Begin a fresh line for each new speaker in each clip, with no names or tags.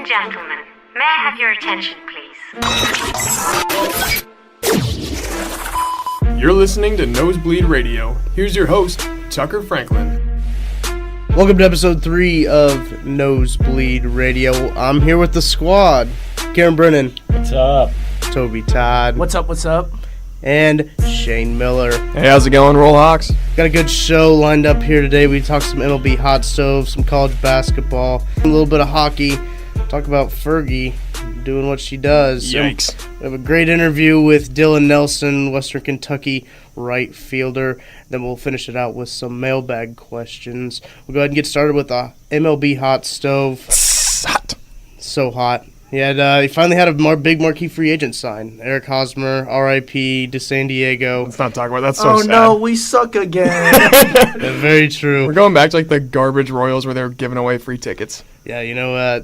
and gentlemen, may I have your attention, please?
You're listening to Nosebleed Radio. Here's your host, Tucker Franklin.
Welcome to episode 3 of Nosebleed Radio. I'm here with the squad. Karen Brennan.
What's up?
Toby Todd.
What's up?
And Shane Miller.
Hey, how's it going, Roll Hawks?
Got a good show lined up here today. We talk some MLB Hot Stove, some college basketball, a little bit of hockey. Talk about Fergie doing what she does.
Yikes.
We have a great interview with Dillon Nelson, Western Kentucky right fielder. Then we'll finish it out with some mailbag questions. We'll go ahead and get started with the MLB Hot Stove.
Hot.
So hot. He finally had a big marquee free agent sign. Eric Hosmer, R.I.P. to San Diego.
Let's not talk about that. That's so sad.
No, we suck again.
Yeah, very true.
We're going back to like the garbage Royals where they were giving away free tickets.
Yeah,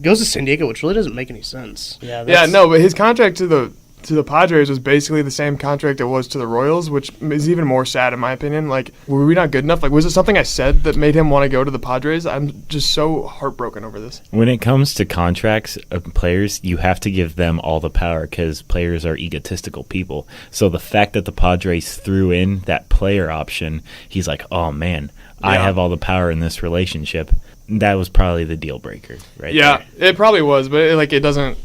goes to San Diego, which really doesn't make any sense.
But his contract to the Padres was basically the same contract it was to the Royals, which is even more sad in my opinion. Like, were we not good enough? Like, was it something I said that made him want to go to the Padres? I'm just so heartbroken over this.
When it comes to contracts of players, you have to give them all the power because players are egotistical people. So the fact that the Padres threw in that player option, he's like, oh man, I have all the power in this relationship. That was probably the deal breaker, right?
Yeah,
there.
it probably was, but it doesn't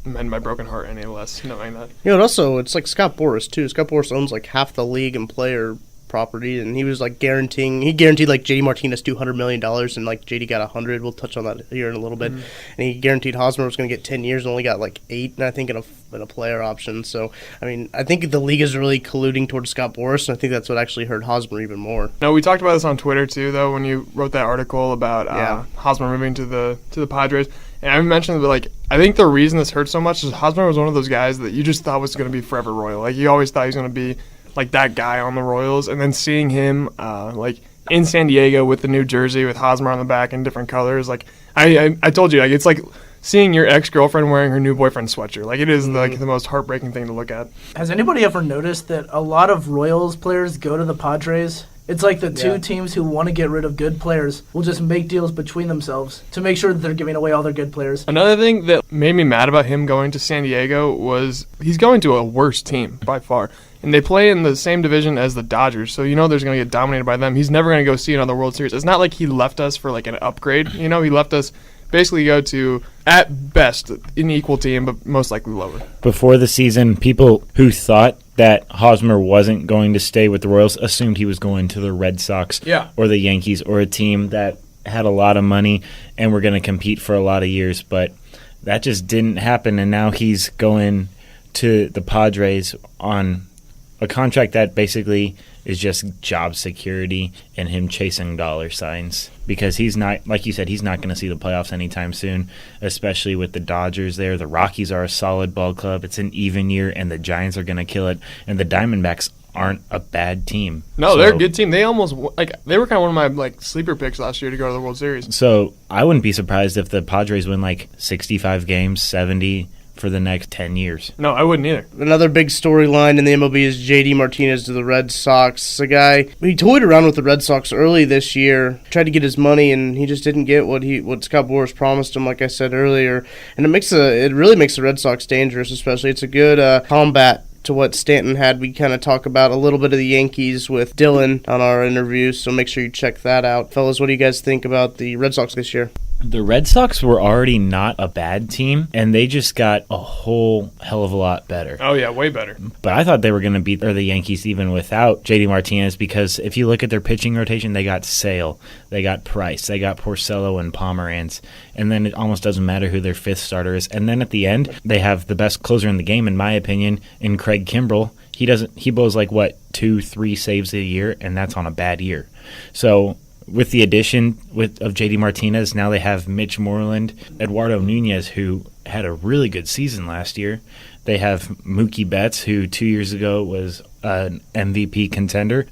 mend my broken heart any less knowing that.
It's like Scott Boras too. Scott Boras owns like half the league and player property, and he was like guaranteed like JD Martinez $200 million, and like JD got 100. We'll touch on that here in a little bit. And he guaranteed Hosmer was going to get 10 years and only got like 8, and I think in a player option. So I think the league is really colluding towards Scott Boras, and I think that's what actually hurt Hosmer even more.
No, we talked about this on Twitter too, though, when you wrote that article about Hosmer moving to the Padres. And I mentioned that, I think the reason this hurt so much is Hosmer was one of those guys that you just thought was going to be forever Royal. Like, you always thought he was going to be like that guy on the Royals, and then seeing him in San Diego with the new jersey with Hosmer on the back in different colors, I told you, it's like seeing your ex-girlfriend wearing her new boyfriend's sweatshirt. Like, it is the most heartbreaking thing to look at.
Has anybody ever noticed that a lot of Royals players go to the Padres? It's like the two teams who want to get rid of good players will just make deals between themselves to make sure that they're giving away all their good players.
Another thing that made me mad about him going to San Diego was he's going to a worse team by far. And they play in the same division as the Dodgers, so there's going to get dominated by them. He's never going to go see another World Series. It's not like he left us for an upgrade. He left us basically go to, at best, an equal team, but most likely lower.
Before the season, people who thought that Hosmer wasn't going to stay with the Royals assumed he was going to the Red Sox or the Yankees or a team that had a lot of money and were going to compete for a lot of years, but that just didn't happen, and now he's going to the Padres on a contract that basically is just job security and him chasing dollar signs because he's not, like you said, he's not going to see the playoffs anytime soon, especially with the Dodgers there. The Rockies are a solid ball club. It's an even year, and the Giants are going to kill it, and the Diamondbacks aren't a bad team.
No, they're a good team. They almost they were kind of one of my sleeper picks last year to go to the World Series.
So I wouldn't be surprised if the Padres win 65 games, 70 for the next 10 years.
No, I wouldn't either.
Another big storyline in the MLB is JD Martinez to the Red Sox. A guy, he toyed around with the Red Sox early this year, tried to get his money, and he just didn't get what Scott Boras promised him, like I said earlier. And it really makes the Red Sox dangerous, especially. It's a good combat to what Stanton had. We kind of talk about a little bit of the Yankees with Dillon on our interview, so make sure you check that out. Fellas, what do you guys think about the Red Sox this year?
The Red Sox were already not a bad team, and they just got a whole hell of a lot better.
Oh, yeah, way better.
But I thought they were going to beat the Yankees even without J.D. Martinez because if you look at their pitching rotation, they got Sale, they got Price, they got Porcello and Pomeranz, and then it almost doesn't matter who their fifth starter is. And then at the end, they have the best closer in the game, in my opinion, in Craig Kimbrell. He blows 2-3 saves a year, and that's on a bad year. So with the addition of J.D. Martinez, now they have Mitch Moreland, Eduardo Nunez, who had a really good season last year. They have Mookie Betts, who 2 years ago was an MVP contender.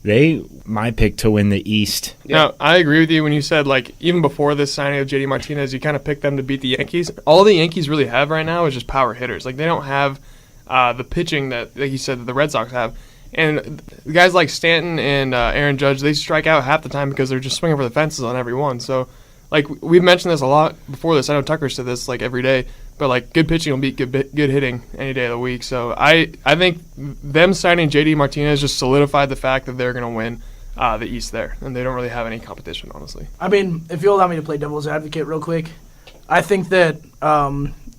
My pick to win the East.
Yeah, I agree with you when you said, even before this signing of J.D. Martinez, you kind of picked them to beat the Yankees. All the Yankees really have right now is just power hitters. They don't have the pitching that, like you said, that the Red Sox have. And guys like Stanton and Aaron Judge, they strike out half the time because they're just swinging for the fences on every one. So, like we've mentioned this a lot before this. I know Tucker said this like every day, but like good pitching will beat good hitting any day of the week. So I think them signing JD Martinez just solidified the fact that they're going to win the East there, and they don't really have any competition, honestly.
I mean, if you'll allow me to play devil's advocate real quick, I think that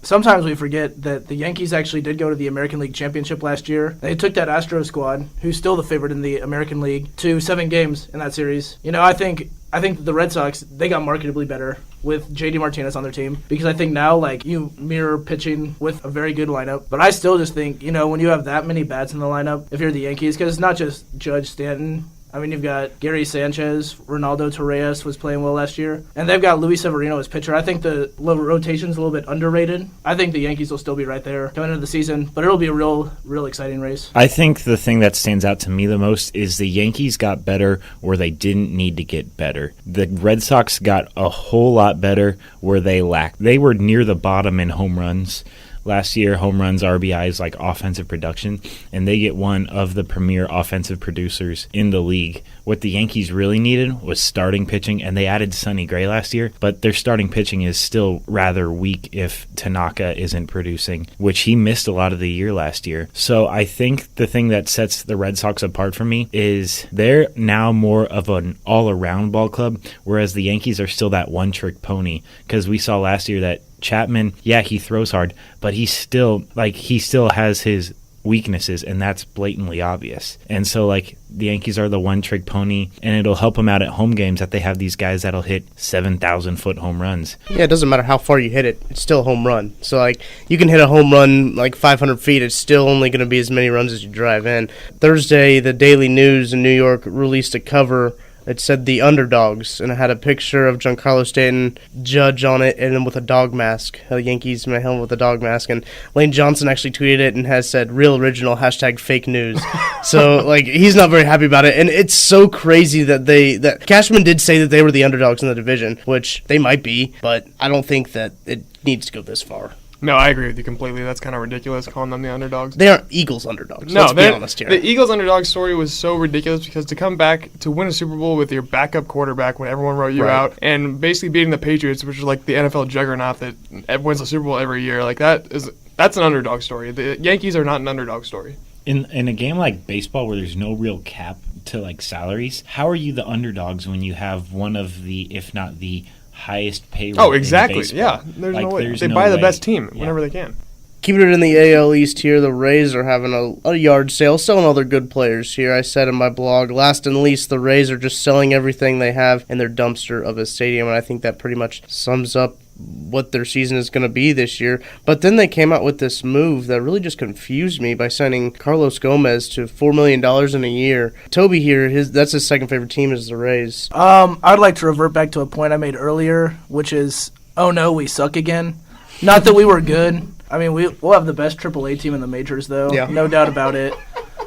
sometimes we forget that the Yankees actually did go to the American League Championship last year. They took that Astro squad, who's still the favorite in the American League, to 7 games in that series. You know, I think the Red Sox, they got marketably better with JD Martinez on their team, because I think now, like, you mirror pitching with a very good lineup. But I still just think, you know, when you have that many bats in the lineup, if you're the Yankees, because it's not just Judge, Stanton. I mean, you've got Gary Sanchez, Ronaldo Torreyes was playing well last year, and they've got Luis Severino as pitcher. I think the rotation's a little bit underrated. I think the Yankees will still be right there coming into the season, but it'll be a real exciting race.
I think the thing that stands out to me the most is the Yankees got better where they didn't need to get better. The Red Sox got a whole lot better where they lacked. They were near the bottom in home runs last year, home runs, RBIs, like offensive production, and they get one of the premier offensive producers in the league. What the Yankees really needed was starting pitching, and they added Sonny Gray last year, but their starting pitching is still rather weak if Tanaka isn't producing, which he missed a lot of the year last year. So I think the thing that sets the Red Sox apart from me is they're now more of an all-around ball club, whereas the Yankees are still that one-trick pony, because we saw last year that Chapman, yeah, he throws hard, but he still has his weaknesses, and that's blatantly obvious. And so, like, the Yankees are the one-trick pony, and it'll help them out at home games that they have these guys that'll hit 7,000-foot home runs.
Yeah, it doesn't matter how far you hit it. It's still a home run. So, like, you can hit a home run, like, 500 feet. It's still only going to be as many runs as you drive in. Thursday, the Daily News in New York released a cover. It said the underdogs, and it had a picture of Giancarlo Stanton, Judge on it, and then with a dog mask. The Yankees made him with a dog mask, and Lane Johnson actually tweeted it and has said, real original, hashtag fake news. So, like, he's not very happy about it, and it's so crazy that Cashman did say that they were the underdogs in the division, which they might be, but I don't think that it needs to go this far.
No, I agree with you completely. That's kind of ridiculous calling them the underdogs.
They aren't Eagles underdogs.
No,
let's be honest here.
The Eagles underdog story was so ridiculous because to come back to win a Super Bowl with your backup quarterback when everyone wrote you out, and basically beating the Patriots, which is like the NFL juggernaut that wins the Super Bowl every year, like that's an underdog story. The Yankees are not an underdog story.
In a game like baseball where there's no real cap to like salaries, how are you the underdogs when you have one of the, if not the highest payroll?
Oh, exactly.
In
yeah, there's
like,
no way.
There's
They
no
buy the
way.
best team
Yeah.
whenever they can.
Keeping it in the AL East here, the Rays are having a yard sale, selling all their good players here. I said in my blog, last and least, the Rays are just selling everything they have in their dumpster of a stadium, and I think that pretty much sums up what their season is going to be this year. But then they came out with this move that really just confused me by signing Carlos Gomez to $4 million in a year. Toby here, that's his second favorite team is the Rays.
I'd like to revert back to a point I made earlier, which is, oh no, we suck again. Not that we were good. I mean, we'll have the best AAA team in the majors, though.
Yeah.
No doubt about it.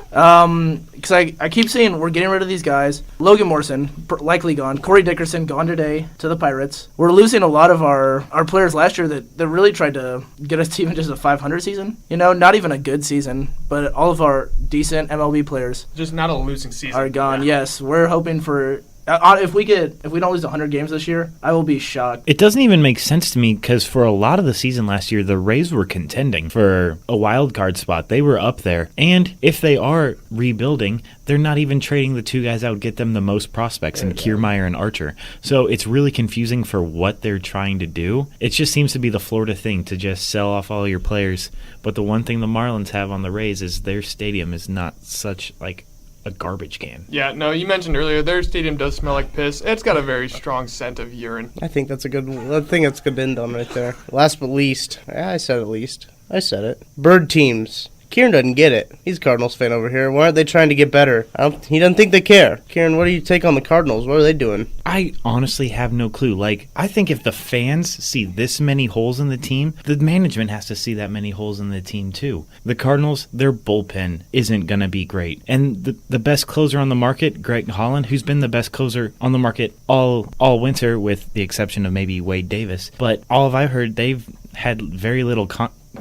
Because I keep saying we're getting rid of these guys. Logan Morrison, likely gone. Corey Dickerson, gone today to the Pirates. We're losing a lot of our players last year that really tried to get us to even just a 500 season. You know, not even a good season, but all of our decent MLB players
Just not a losing season.
are gone.
Yeah.
Yes, we're hoping for... If we don't lose 100 games this year, I will be shocked.
It doesn't even make sense to me because for a lot of the season last year, the Rays were contending for a wild card spot. They were up there. And if they are rebuilding, they're not even trading the two guys that would get them the most prospects in Kiermaier and Archer. So it's really confusing for what they're trying to do. It just seems to be the Florida thing to just sell off all your players. But the one thing the Marlins have on the Rays is their stadium is not such like a garbage can.
Yeah, no, you mentioned earlier, their stadium does smell like piss. It's got a very strong scent of urine.
I think that's a good end on right there. Last but least, I said it. Bird teams. Kieran doesn't get it. He's a Cardinals fan over here. Why aren't they trying to get better? He doesn't think they care. Kieran, what do you take on the Cardinals? What are they doing?
I honestly have no clue. Like, I think if the fans see this many holes in the team, the management has to see that many holes in the team too. The Cardinals, their bullpen isn't going to be great. And the best closer on the market, Greg Holland, who's been the best closer on the market all winter with the exception of maybe Wade Davis. But all of I heard, they've had very little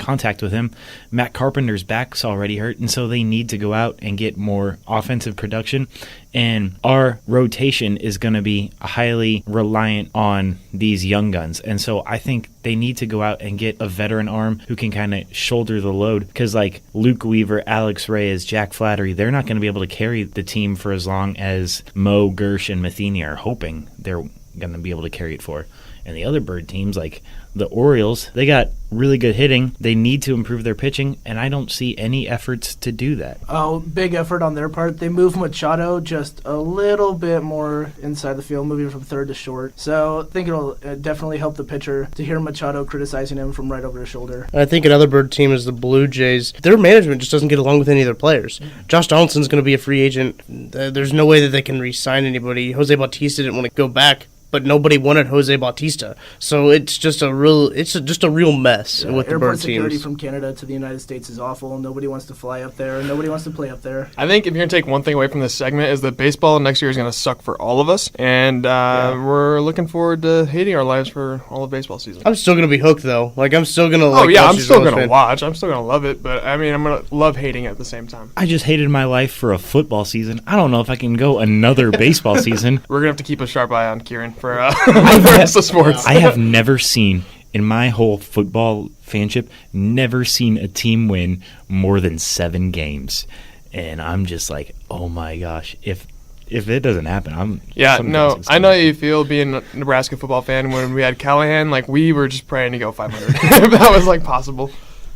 contact with him. Matt Carpenter's back's already hurt, and so they need to go out and get more offensive production. And our rotation is going to be highly reliant on these young guns. And so I think they need to go out and get a veteran arm who can kind of shoulder the load. Because like Luke Weaver, Alex Reyes, Jack Flattery, they're not going to be able to carry the team for as long as Mo, Gersh, and Matheny are hoping they're going to be able to carry it for. And the other bird teams, like the Orioles, they got really good hitting. They need to improve their pitching, and I don't see any efforts to do that.
Oh, big effort on their part. They moved Machado just a little bit more inside the field, moving from third to short. So I think it'll definitely help the pitcher to hear Machado criticizing him from right over his shoulder.
I think another bird team is the Blue Jays. Their management just doesn't get along with any of their players. Josh Donaldson's going to be a free agent. There's no way that they can re-sign anybody. Jose Bautista didn't want to go back, but nobody wanted Jose Bautista, so it's just a real mess with the bird
teams. Airport security
teams.
from Canada to the United States is awful. Nobody wants to fly up there. Nobody wants to play up there.
I think if you're gonna take one thing away from this segment is that baseball next year is gonna suck for all of us, and we're looking forward to hating our lives for all of baseball season.
I'm still gonna be hooked though. Like I'm still gonna.
I'm still gonna watch. I'm still gonna love it, but I mean, I'm gonna love hating it at the same time.
I just hated my life for a football season. I don't know if I can go another baseball season.
We're gonna have to keep a sharp eye on Kieran for the rest of sports.
I have never seen, in my whole football fanship, never seen a team win more than 7 games. And I'm just like, oh my gosh, if it doesn't happen,
I know how you feel being a Nebraska football fan. When we had Callahan, like we were just praying to go 500 if that was like possible.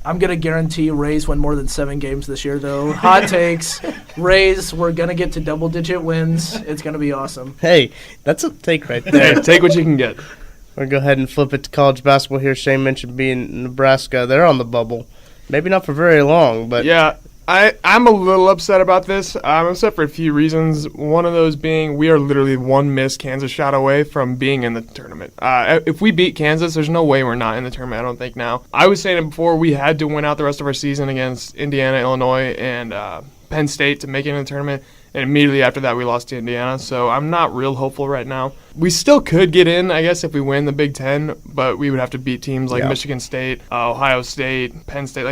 I'm going to guarantee Rays win more than 7 games this year, though. Hot takes. Rays, we're going to get to double-digit wins. It's going to be awesome.
Hey, that's a take right there.
Take what you can get.
We're going to go ahead and flip it to college basketball here. Shane mentioned being Nebraska. They're on the bubble. Maybe not for very long, but...
Yeah, I'm a little upset about this. I'm upset for a few reasons. One of those being we are literally one missed Kansas shot away from being in the tournament. If we beat Kansas, there's no way we're not in the tournament, I don't think now. I was saying it before, we had to win out the rest of our season against Indiana, Illinois, and Penn State to make it in the tournament. And immediately after that, we lost to Indiana. So I'm not real hopeful right now. We still could get in, I guess, if we win the Big Ten, but we would have to beat teams like Michigan State, Ohio State, Penn State.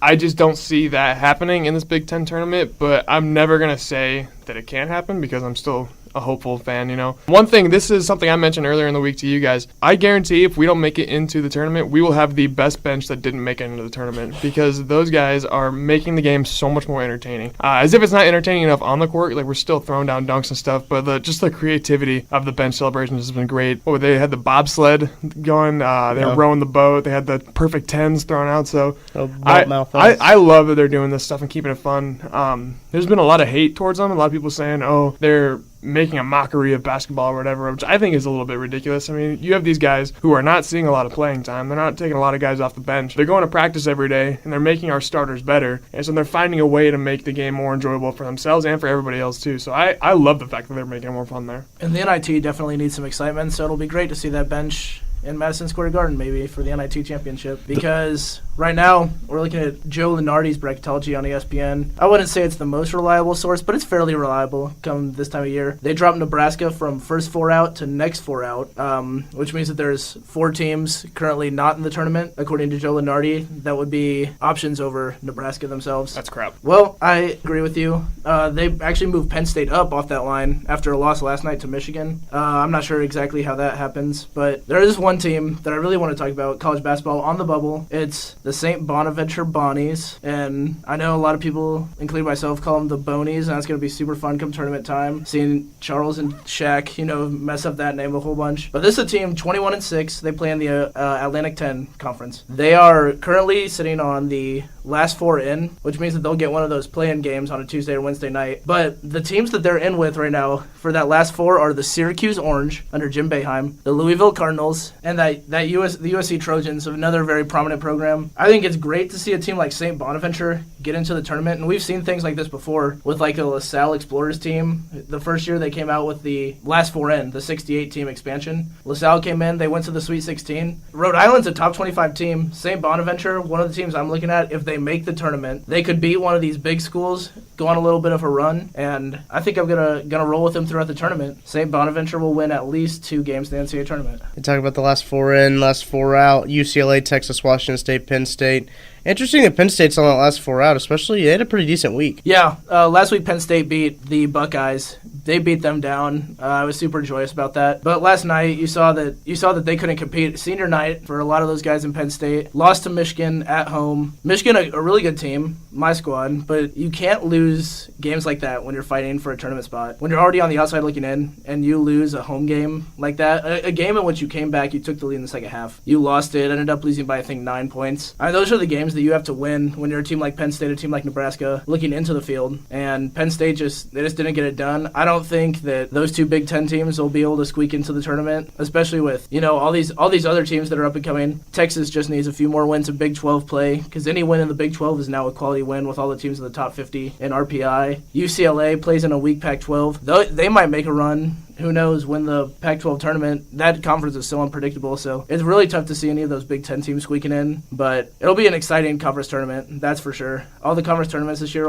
I just don't see that happening in this Big Ten tournament, but I'm never going to say that it can't happen because I'm still a hopeful fan, One thing, this is something I mentioned earlier in the week to you guys. I guarantee if we don't make it into the tournament, we will have the best bench that didn't make it into the tournament because those guys are making the game so much more entertaining. As if it's not entertaining enough on the court, like we're still throwing down dunks and stuff, but just the creativity of the bench celebrations has been great. They had the bobsled going, they were rowing the boat, they had the perfect 10s thrown out, so I love that they're doing this stuff and keeping it fun. There's been a lot of hate towards them, a lot of people saying, they're making a mockery of basketball or whatever, which I think is a little bit ridiculous. I mean, you have these guys who are not seeing a lot of playing time. They're not taking a lot of guys off the bench. They're going to practice every day, and they're making our starters better. And so they're finding a way to make the game more enjoyable for themselves and for everybody else, too. So I love the fact that they're making it more fun there.
And the NIT definitely needs some excitement, so it'll be great to see that bench in Madison Square Garden maybe for the NIT championship, because right now we're looking at Joe Lunardi's Bracketology on ESPN. I wouldn't say it's the most reliable source, but it's fairly reliable come this time of year. They dropped Nebraska from first 4 out to next 4 out, which means that there's 4 teams currently not in the tournament, according to Joe Lunardi. That would be options over Nebraska themselves.
That's crap.
Well, I agree with you. They actually moved Penn State up off that line after a loss last night to Michigan. I'm not sure exactly how that happens, but there is one team that I really want to talk about, college basketball on the bubble. It's the St. Bonaventure Bonnies, and I know a lot of people, including myself, call them the Bonies, and it's going to be super fun come tournament time, seeing Charles and Shaq, mess up that name a whole bunch. But this is a team 21-6. They play in the Atlantic 10 Conference. They are currently sitting on the last 4 in, which means that they'll get one of those play-in games on a Tuesday or Wednesday night. But the teams that they're in with right now for that last 4 are the Syracuse Orange under Jim Boeheim, the Louisville Cardinals, and the USC Trojans, another very prominent program. I think it's great to see a team like St. Bonaventure get into the tournament, and we've seen things like this before with like a LaSalle Explorers team. The first year they came out with the last 4 in, the 68-team expansion. LaSalle came in, they went to the Sweet 16. Rhode Island's a top 25 team. St. Bonaventure, one of the teams I'm looking at, if they make the tournament, they could beat one of these big schools, go on a little bit of a run, and I think I'm gonna roll with them throughout the tournament. St. Bonaventure will win at least 2 games in the NCAA tournament.
You talk about the last 4 in, last 4 out, UCLA, Texas, Washington State, Penn State. Interesting that Penn State's on that last 4 out, especially they had a pretty decent week.
Yeah, last week Penn State beat the Buckeyes. They beat them down. I was super joyous about that. But last night you saw that they couldn't compete. Senior night for a lot of those guys in Penn State. Lost to Michigan at home. Michigan, a really good team, my squad. But you can't lose games like that when you're fighting for a tournament spot. When you're already on the outside looking in and you lose a home game like that, a game in which you came back, you took the lead in the second half. You lost it, ended up losing by I think 9 points. Those are the games that you have to win when you're a team like Penn State, a team like Nebraska, looking into the field. And Penn State just didn't get it done. I don't think that those two Big Ten teams will be able to squeak into the tournament, especially with all these other teams that are up and coming. Texas just needs a few more wins in Big 12 play, because any win in the Big 12 is now a quality win with all the teams in the top 50 in RPI. UCLA plays in a weak Pac-12. They might make a run. Who knows, when the Pac-12 tournament, that conference is so unpredictable, so it's really tough to see any of those Big Ten teams squeaking in, but it'll be an exciting conference tournament, that's for sure. All the conference tournaments this year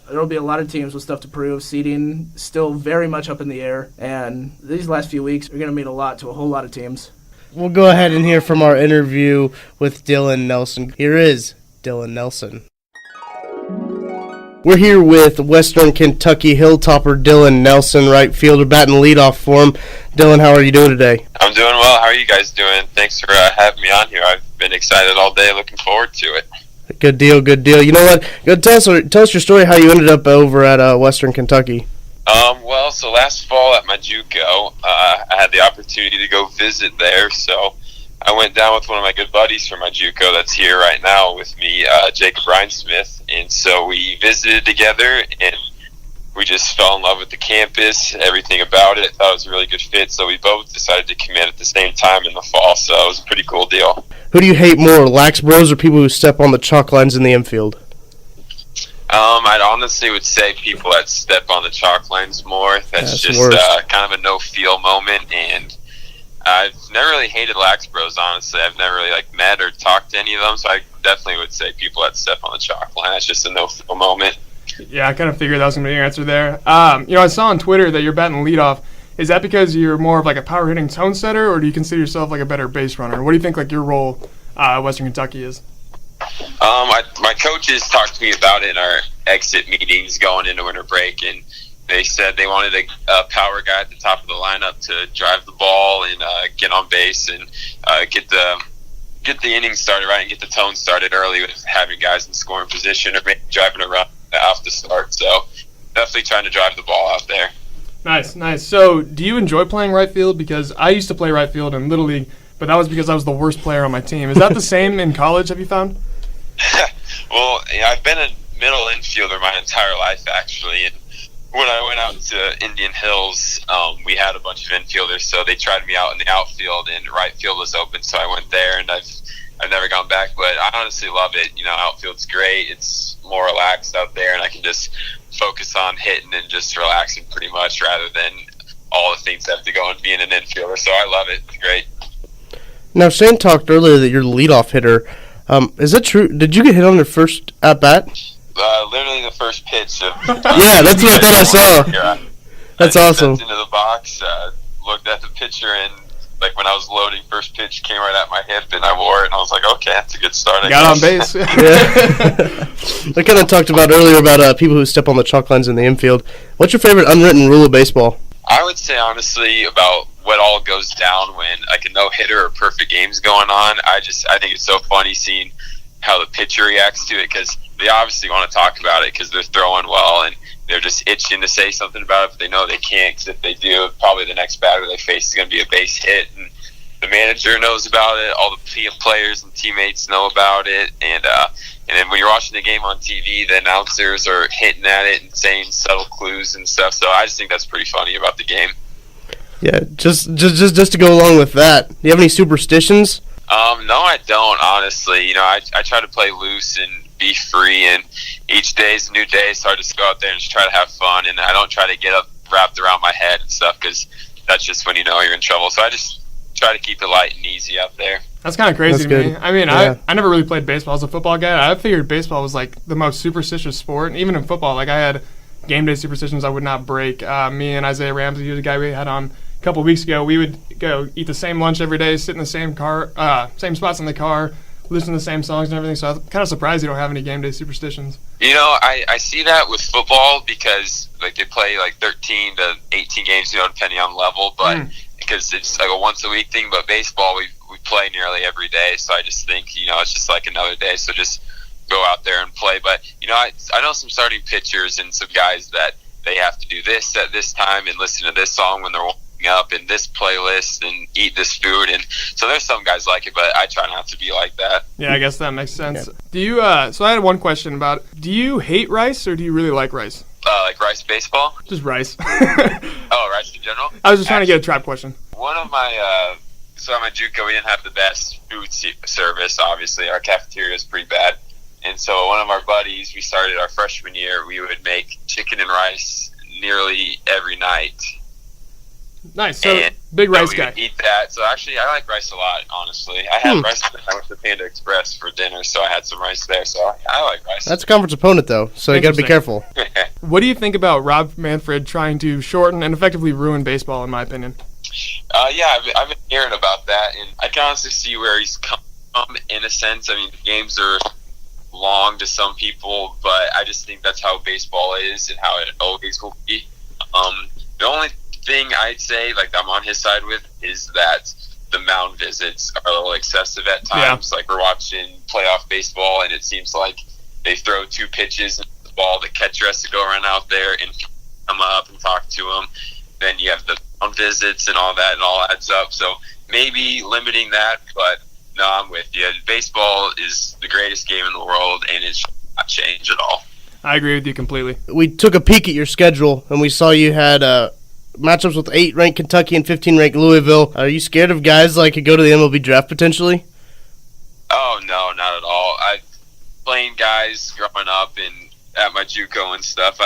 there'll be a lot of teams with stuff to prove. Seeding still very much up in the air, and these last few weeks are going to mean a lot to a whole lot of teams.
We'll go ahead and hear from our interview with Dillon Nelson. Here is Dillon Nelson. We're here with Western Kentucky Hilltopper Dillon Nelson, right fielder, batting leadoff for him. Dillon, how are you doing today?
I'm doing well. How are you guys doing? Thanks for having me on here. I've been excited all day, looking forward to it.
Good deal, good deal. You know what? Go tell us your story, how you ended up over at Western Kentucky.
So last fall at my JUCO, I had the opportunity to go visit there, so I went down with one of my good buddies from my JUCO that's here right now with me, Jacob Rhinesmith, and so we visited together, and we just fell in love with the campus, everything about it. Thought it was a really good fit, so we both decided to commit at the same time in the fall, so it was a pretty cool deal.
Who do you hate more, lax bros or people who step on the chalk lines in the infield?
I'd honestly would say people that step on the chalk lines more. That's just kind of a no-feel moment, and I've never really hated lax bros, honestly. I've never really met or talked to any of them, so I definitely would say people that step on the chalk line. That's just a no-feel moment.
Yeah, I kind of figured that was going to be your answer there. I saw on Twitter that you're batting leadoff. Is that because you're more of a power hitting tone setter, or do you consider yourself a better base runner? What do you think your role at Western Kentucky is?
My coaches talked to me about it in our exit meetings going into winter break, and they said they wanted a power guy at the top of the lineup to drive the ball and get on base and get the inning started right and get the tone started early with having guys in scoring position or maybe driving a run off the start. So definitely trying to drive the ball out there.
Nice. So do you enjoy playing right field? Because I used to play right field in Little League, but that was because I was the worst player on my team. Is that the same in college, have you found?
Well, I've been a middle infielder my entire life, actually. And when I went out to Indian Hills, we had a bunch of infielders, so they tried me out in the outfield, and right field was open, so I went there, and I've never gone back. But I honestly love it. Outfield's great. It's more relaxed out there, and I can just focus on hitting and just relaxing pretty much rather than all the things that have to go and being an infielder. So I love it. It's great.
Now, Shane talked earlier that you're the leadoff hitter. Is that true? Did you get hit on your first at-bat?
Literally the first pitch.
Yeah, that's what I saw. That's awesome.
Into the box, looked at the pitcher, and when I was loading, first pitch came right at my hip, and I wore it, and I was like, okay, that's a good start. I
got on base.
Yeah. I kind of talked about earlier about people who step on the chalk lines in the infield. What's your favorite unwritten rule of baseball?
I would say, honestly, about what all goes down when a no-hitter or perfect game's going on. I think it's so funny seeing how the pitcher reacts to it, because they obviously want to talk about it because they're throwing well and they're just itching to say something about it, but they know they can't, because if they do, probably the next batter they face is going to be a base hit, and the manager knows about it, all the players and teammates know about it, and then when you're watching the game on TV, the announcers are hinting at it and saying subtle clues and stuff, so I just think that's pretty funny about the game.
Yeah, just to go along with that, do you have any superstitions?
No, I don't, honestly. I try to play loose and be free, and each day is a new day, so I just go out there and just try to have fun, and I don't try to get up wrapped around my head and stuff, because that's just when you're in trouble. So I just try to keep it light and easy out there.
That's kind of crazy to me. I mean,
yeah.
I never really played baseball as a football guy. I figured baseball was the most superstitious sport, and even in football, I had game day superstitions I would not break. Me and Isaiah Ramsey, who's the guy we had on a couple of weeks ago, we would go eat the same lunch every day, sit in the same car, same spots in the car, listen to the same songs and everything. So I'm kind of surprised you don't have any game day superstitions.
I see that with football because like they play like 13 to 18 games, depending on level, but because it's like a once a week thing. But baseball, we play nearly every day, so I just think it's just like another day. So just go out there and play. But I know some starting pitchers and some guys that they have to do this at this time and listen to this song when they're warming up and this playlist and eat this food, and so there's some guys like it, but I try not to be like that.
Yeah, I guess that makes sense. Do you so I had one question about, do you hate rice or do you really like rice?
Like rice baseball?
Just rice.
Oh, rice in general?
I was just trying to get a trap question.
One of my so at my JUCO we didn't have the best food service. Obviously our cafeteria is pretty bad, and so one of our buddies, we started our freshman year, we would make chicken and rice nearly every night.
Nice. So big rice guy.
Would eat that. So actually, I like rice a lot. Honestly, I had rice. I went to Panda Express for dinner, so I had some rice there. So I like rice.
That's a conference opponent, though, so you got to be careful.
What do you think about Rob Manfred trying to shorten and effectively ruin baseball? In my opinion.
Yeah, I've been hearing about that, and I can honestly see where he's come from in a sense. I mean, the games are long to some people, but I just think that's how baseball is and how it always will be. The only thing I'd say, like I'm on his side with, is that the mound visits are a little excessive at times. Yeah. Like we're watching playoff baseball, and it seems like they throw 2 pitches and the ball, the catcher has to go run out there and come up and talk to him. Then you have the mound visits and all that, and all adds up. So maybe limiting that, but no, I'm with you. Baseball is the greatest game in the world, and it should not change at all.
I agree with you completely.
We took a peek at your schedule, and we saw you had matchups with 8-ranked Kentucky and 15-ranked Louisville. Are you scared of guys like could go to the MLB draft potentially?
Oh, no, not at all. I've played guys growing up and at my JUCO and stuff.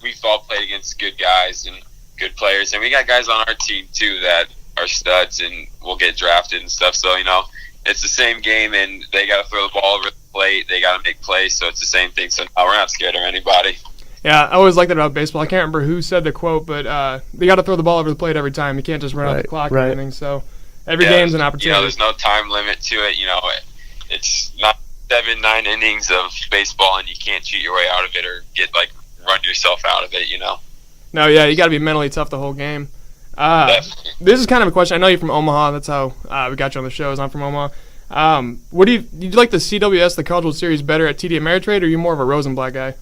We've all played against good guys and good players, and we got guys on our team too that are studs and will get drafted and stuff. So, it's the same game, and they got to throw the ball over the plate. They got to make plays, so it's the same thing. So, no, we're not scared of anybody.
Yeah, I always liked that about baseball. I can't remember who said the quote, but they got to throw the ball over the plate every time. You can't just run out the clock or anything. So every game's an opportunity.
There's no time limit to it. It's not 7-9 innings of baseball, and you can't cheat your way out of it or run yourself out of it.
No, yeah, you got to be mentally tough the whole game. This is kind of a question. I know you're from Omaha. That's how we got you on the show. I'm from Omaha. What do you like the CWS, the College World Series, better at TD Ameritrade, or are you more of a Rosenblatt guy?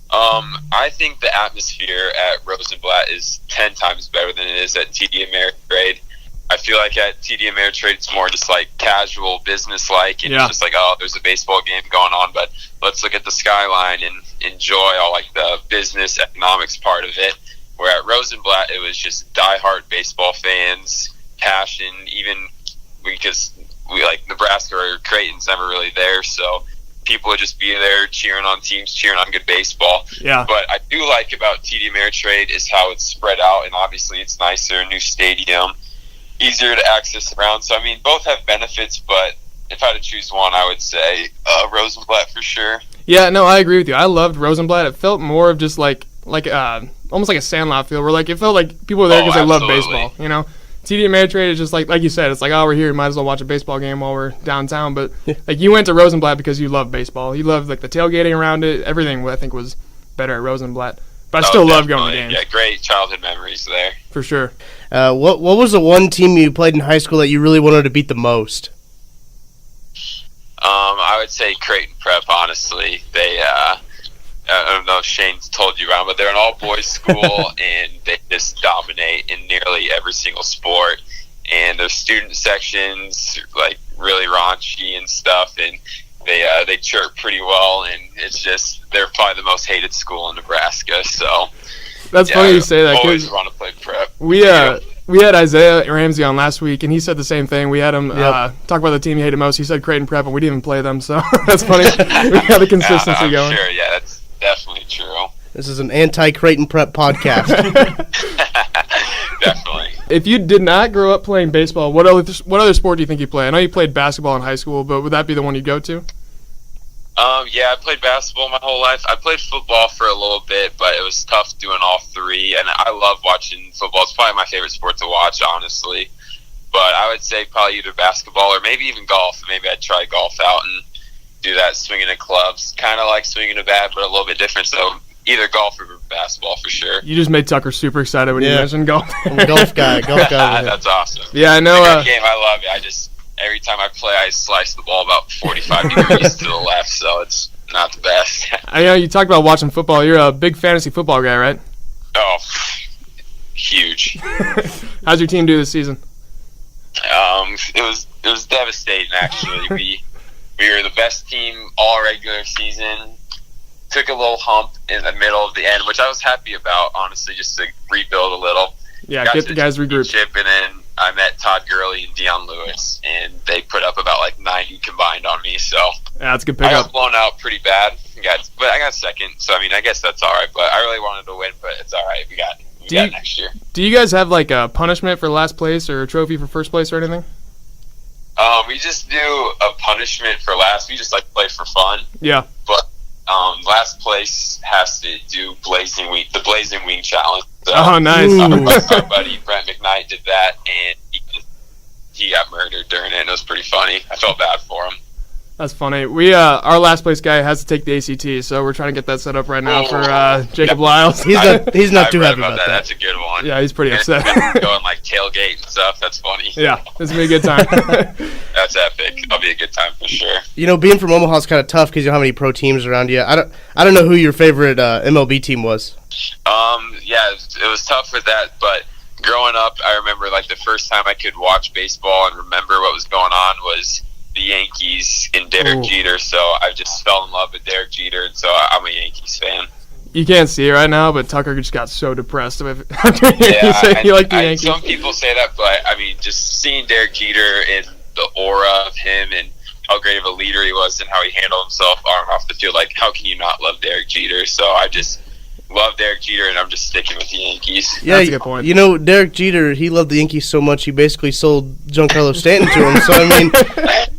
I think the atmosphere at Rosenblatt is 10 times better than it is at TD Ameritrade. I feel like at TD Ameritrade it's more just like casual, business-like, and it's just like, oh, there's a baseball game going on, but let's look at the skyline and enjoy all like the business economics part of it. Where at Rosenblatt it was just diehard baseball fans, passion, even because we like Nebraska or Creighton's never really there, so people would just be there cheering on teams, cheering on good baseball.
Yeah.
But I do like about TD Ameritrade is how it's spread out, and obviously it's nicer, new stadium, easier to access around. So, I mean, both have benefits, but if I had to choose one, I would say Rosenblatt for sure.
Yeah, no, I agree with you. I loved Rosenblatt. It felt more of just like almost like a Sandlot feel, where it felt like people were there because they love baseball, TD Ameritrade is just like you said, it's like, oh, we're here, might as well watch a baseball game while we're downtown. But you went to Rosenblatt because you love baseball. You loved the tailgating around it. Everything I think was better at Rosenblatt. But I still love going to games.
Yeah, great childhood memories there.
For sure.
What was the one team you played in high school that you really wanted to beat the most?
I would say Creighton Prep, honestly. They I don't know if Shane's told you around, but they're an all-boys school, and they just dominate in nearly every single sport. And their student sections really raunchy and stuff, and they chirp pretty well. And it's just they're probably the most hated school in Nebraska. So
that's funny you say that.
Always want to play prep.
We had Isaiah Ramsey on last week, and he said the same thing. We had him talk about the team he hated most. He said Creighton Prep, and we didn't even play them. So that's funny. We got the consistency going.
Sure, yeah, that's definitely true.
This is an anti-Creighton Prep podcast.
Definitely.
If you did not grow up playing baseball, what other sport do you think you play? I know you played basketball in high school, but would that be the one you'd go to?
Yeah, I played basketball my whole life. I played football for a little bit, but it was tough doing all three. And I love watching football. It's probably my favorite sport to watch, honestly. But I would say probably either basketball or maybe even golf. Maybe I'd try golf out and do that swinging at clubs. Kind of like swinging a bat, but a little bit different. So either golf or basketball for sure.
You just made Tucker super excited when you mentioned golf.
I'm a golf guy.
That's awesome.
Yeah, I know.
It's a good game. I love it. Every time I play, I slice the ball about 45 degrees to the left, so it's not the best.
I know you talked about watching football. You're a big fantasy football guy, right?
Oh, huge.
How's your team do this season?
It was devastating, actually. We were the best team all regular season. Took a little hump in the middle of the end, which I was happy about, honestly, just to rebuild a little.
Yeah, get the guys regrouped.
And then I met Todd Gurley and Deion Lewis, and they put up about 90 combined on me. So
yeah, that's a good
I
pickup.
got blown out pretty bad, but I got second. So I mean, I guess that's all right. But I really wanted to win, but it's all right. We got it next year.
Do you guys have a punishment for last place or a trophy for first place or anything?
We just do a punishment for last. We just play for fun.
Yeah.
But last place has to do the Blazing Wing Challenge. So,
oh, nice.
My buddy Brent McKnight did that, and he got murdered during it, and it was pretty funny. I felt bad for him.
That's funny. We our last place guy has to take the ACT, so we're trying to get that set up right now for Jacob Lyles.
He's not too happy about that.
That's a good one.
Yeah, he's pretty upset.
Going tailgate and stuff. That's funny.
Yeah, it's gonna be a good time.
That's epic. It'll be a good time for sure.
Being from Omaha is kind of tough because you know how many pro teams around you. I don't know who your favorite MLB team was.
Yeah, it was tough with that, but growing up, I remember the first time I could watch baseball and remember what was going on was the Yankees and Derek Jeter. So I just fell in love with Derek Jeter, and so I'm a Yankees fan.
You can't see it right now, but Tucker just got so depressed after you say you like the Yankees.
Some people say that, but I mean, just seeing Derek Jeter and the aura of him and how great of a leader he was and how he handled himself on and off the field, how can you not love Derek Jeter? So I just love Derek Jeter, and I'm just sticking with the Yankees.
Yeah,
that's a good point.
Derek Jeter, he loved the Yankees so much, he basically sold Giancarlo Stanton to him. So I mean,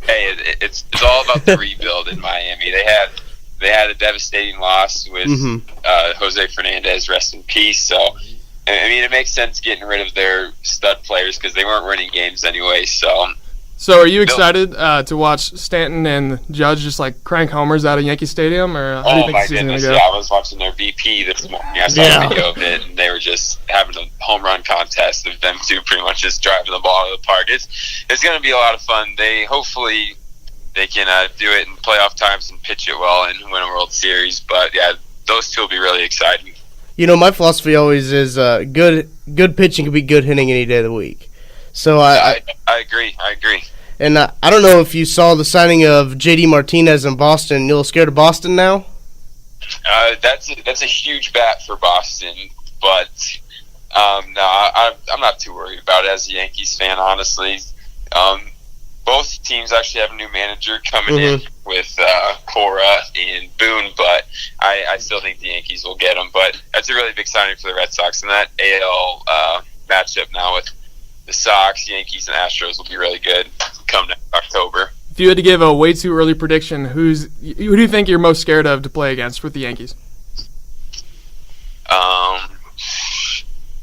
hey, it's all about the rebuild in Miami. They had a devastating loss with Jose Fernandez, rest in peace. So I mean, it makes sense getting rid of their stud players because they weren't winning games anyway.
So are you excited to watch Stanton and Judge just crank homers out of Yankee Stadium, or how do you think the season's gonna go?
Yeah, I was watching their VP this morning. I saw a video of it, and they were just having a home run contest of them two pretty much just driving the ball out of the park. It's going to be a lot of fun. Hopefully they can do it in playoff times and pitch it well and win a World Series. But yeah, those two will be really exciting.
My philosophy always is good pitching can be good hitting any day of the week. So
I agree.
And I don't know if you saw the signing of JD Martinez in Boston. You a little scared of Boston now?
That's a huge bat for Boston, but no, I'm not too worried about it as a Yankees fan, honestly. Both teams actually have a new manager coming in with Cora and Boone, but I still think the Yankees will get him. But that's a really big signing for the Red Sox, and that AL matchup now with the Sox, Yankees, and Astros will be really good come next October.
If you had to give a way too early prediction, who do you think you're most scared of to play against with the Yankees?